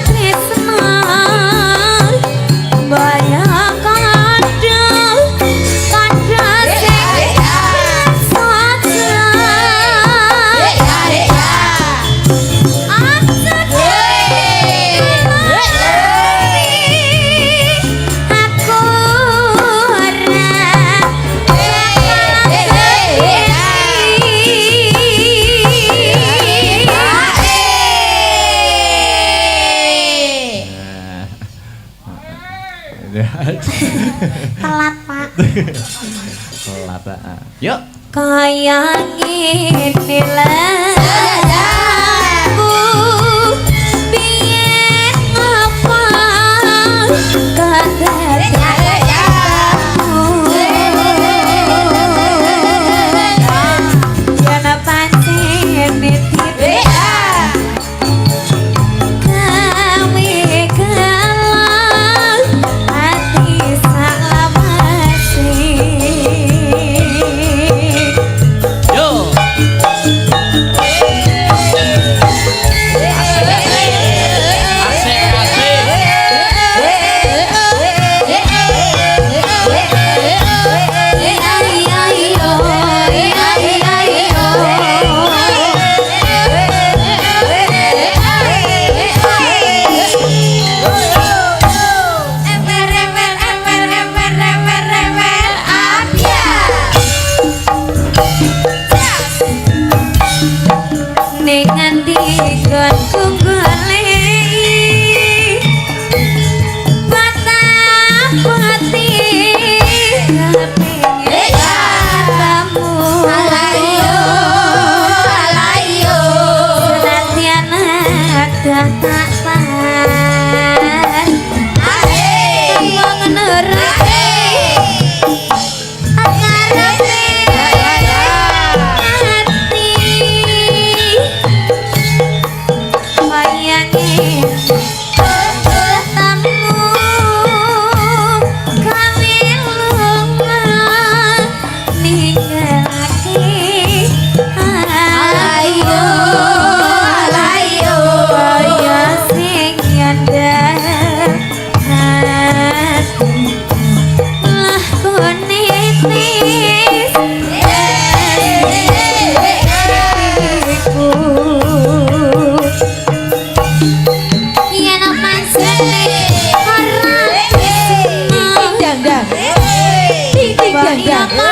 tresno bayang kadang sing saja aku telat Pak Telat. Yuk. kaya ngene lagu biyen apa ning ngendi kon golek patah pati katamu Alayo, alayo. senadyan ada tak pan wong nurut akarepe ati wayange tamu kami lunga ninggalake Alayo, alayo. kaya sing nyandar hati lah kone tis yen pancene ora Dang dang. Ding ding dang dang.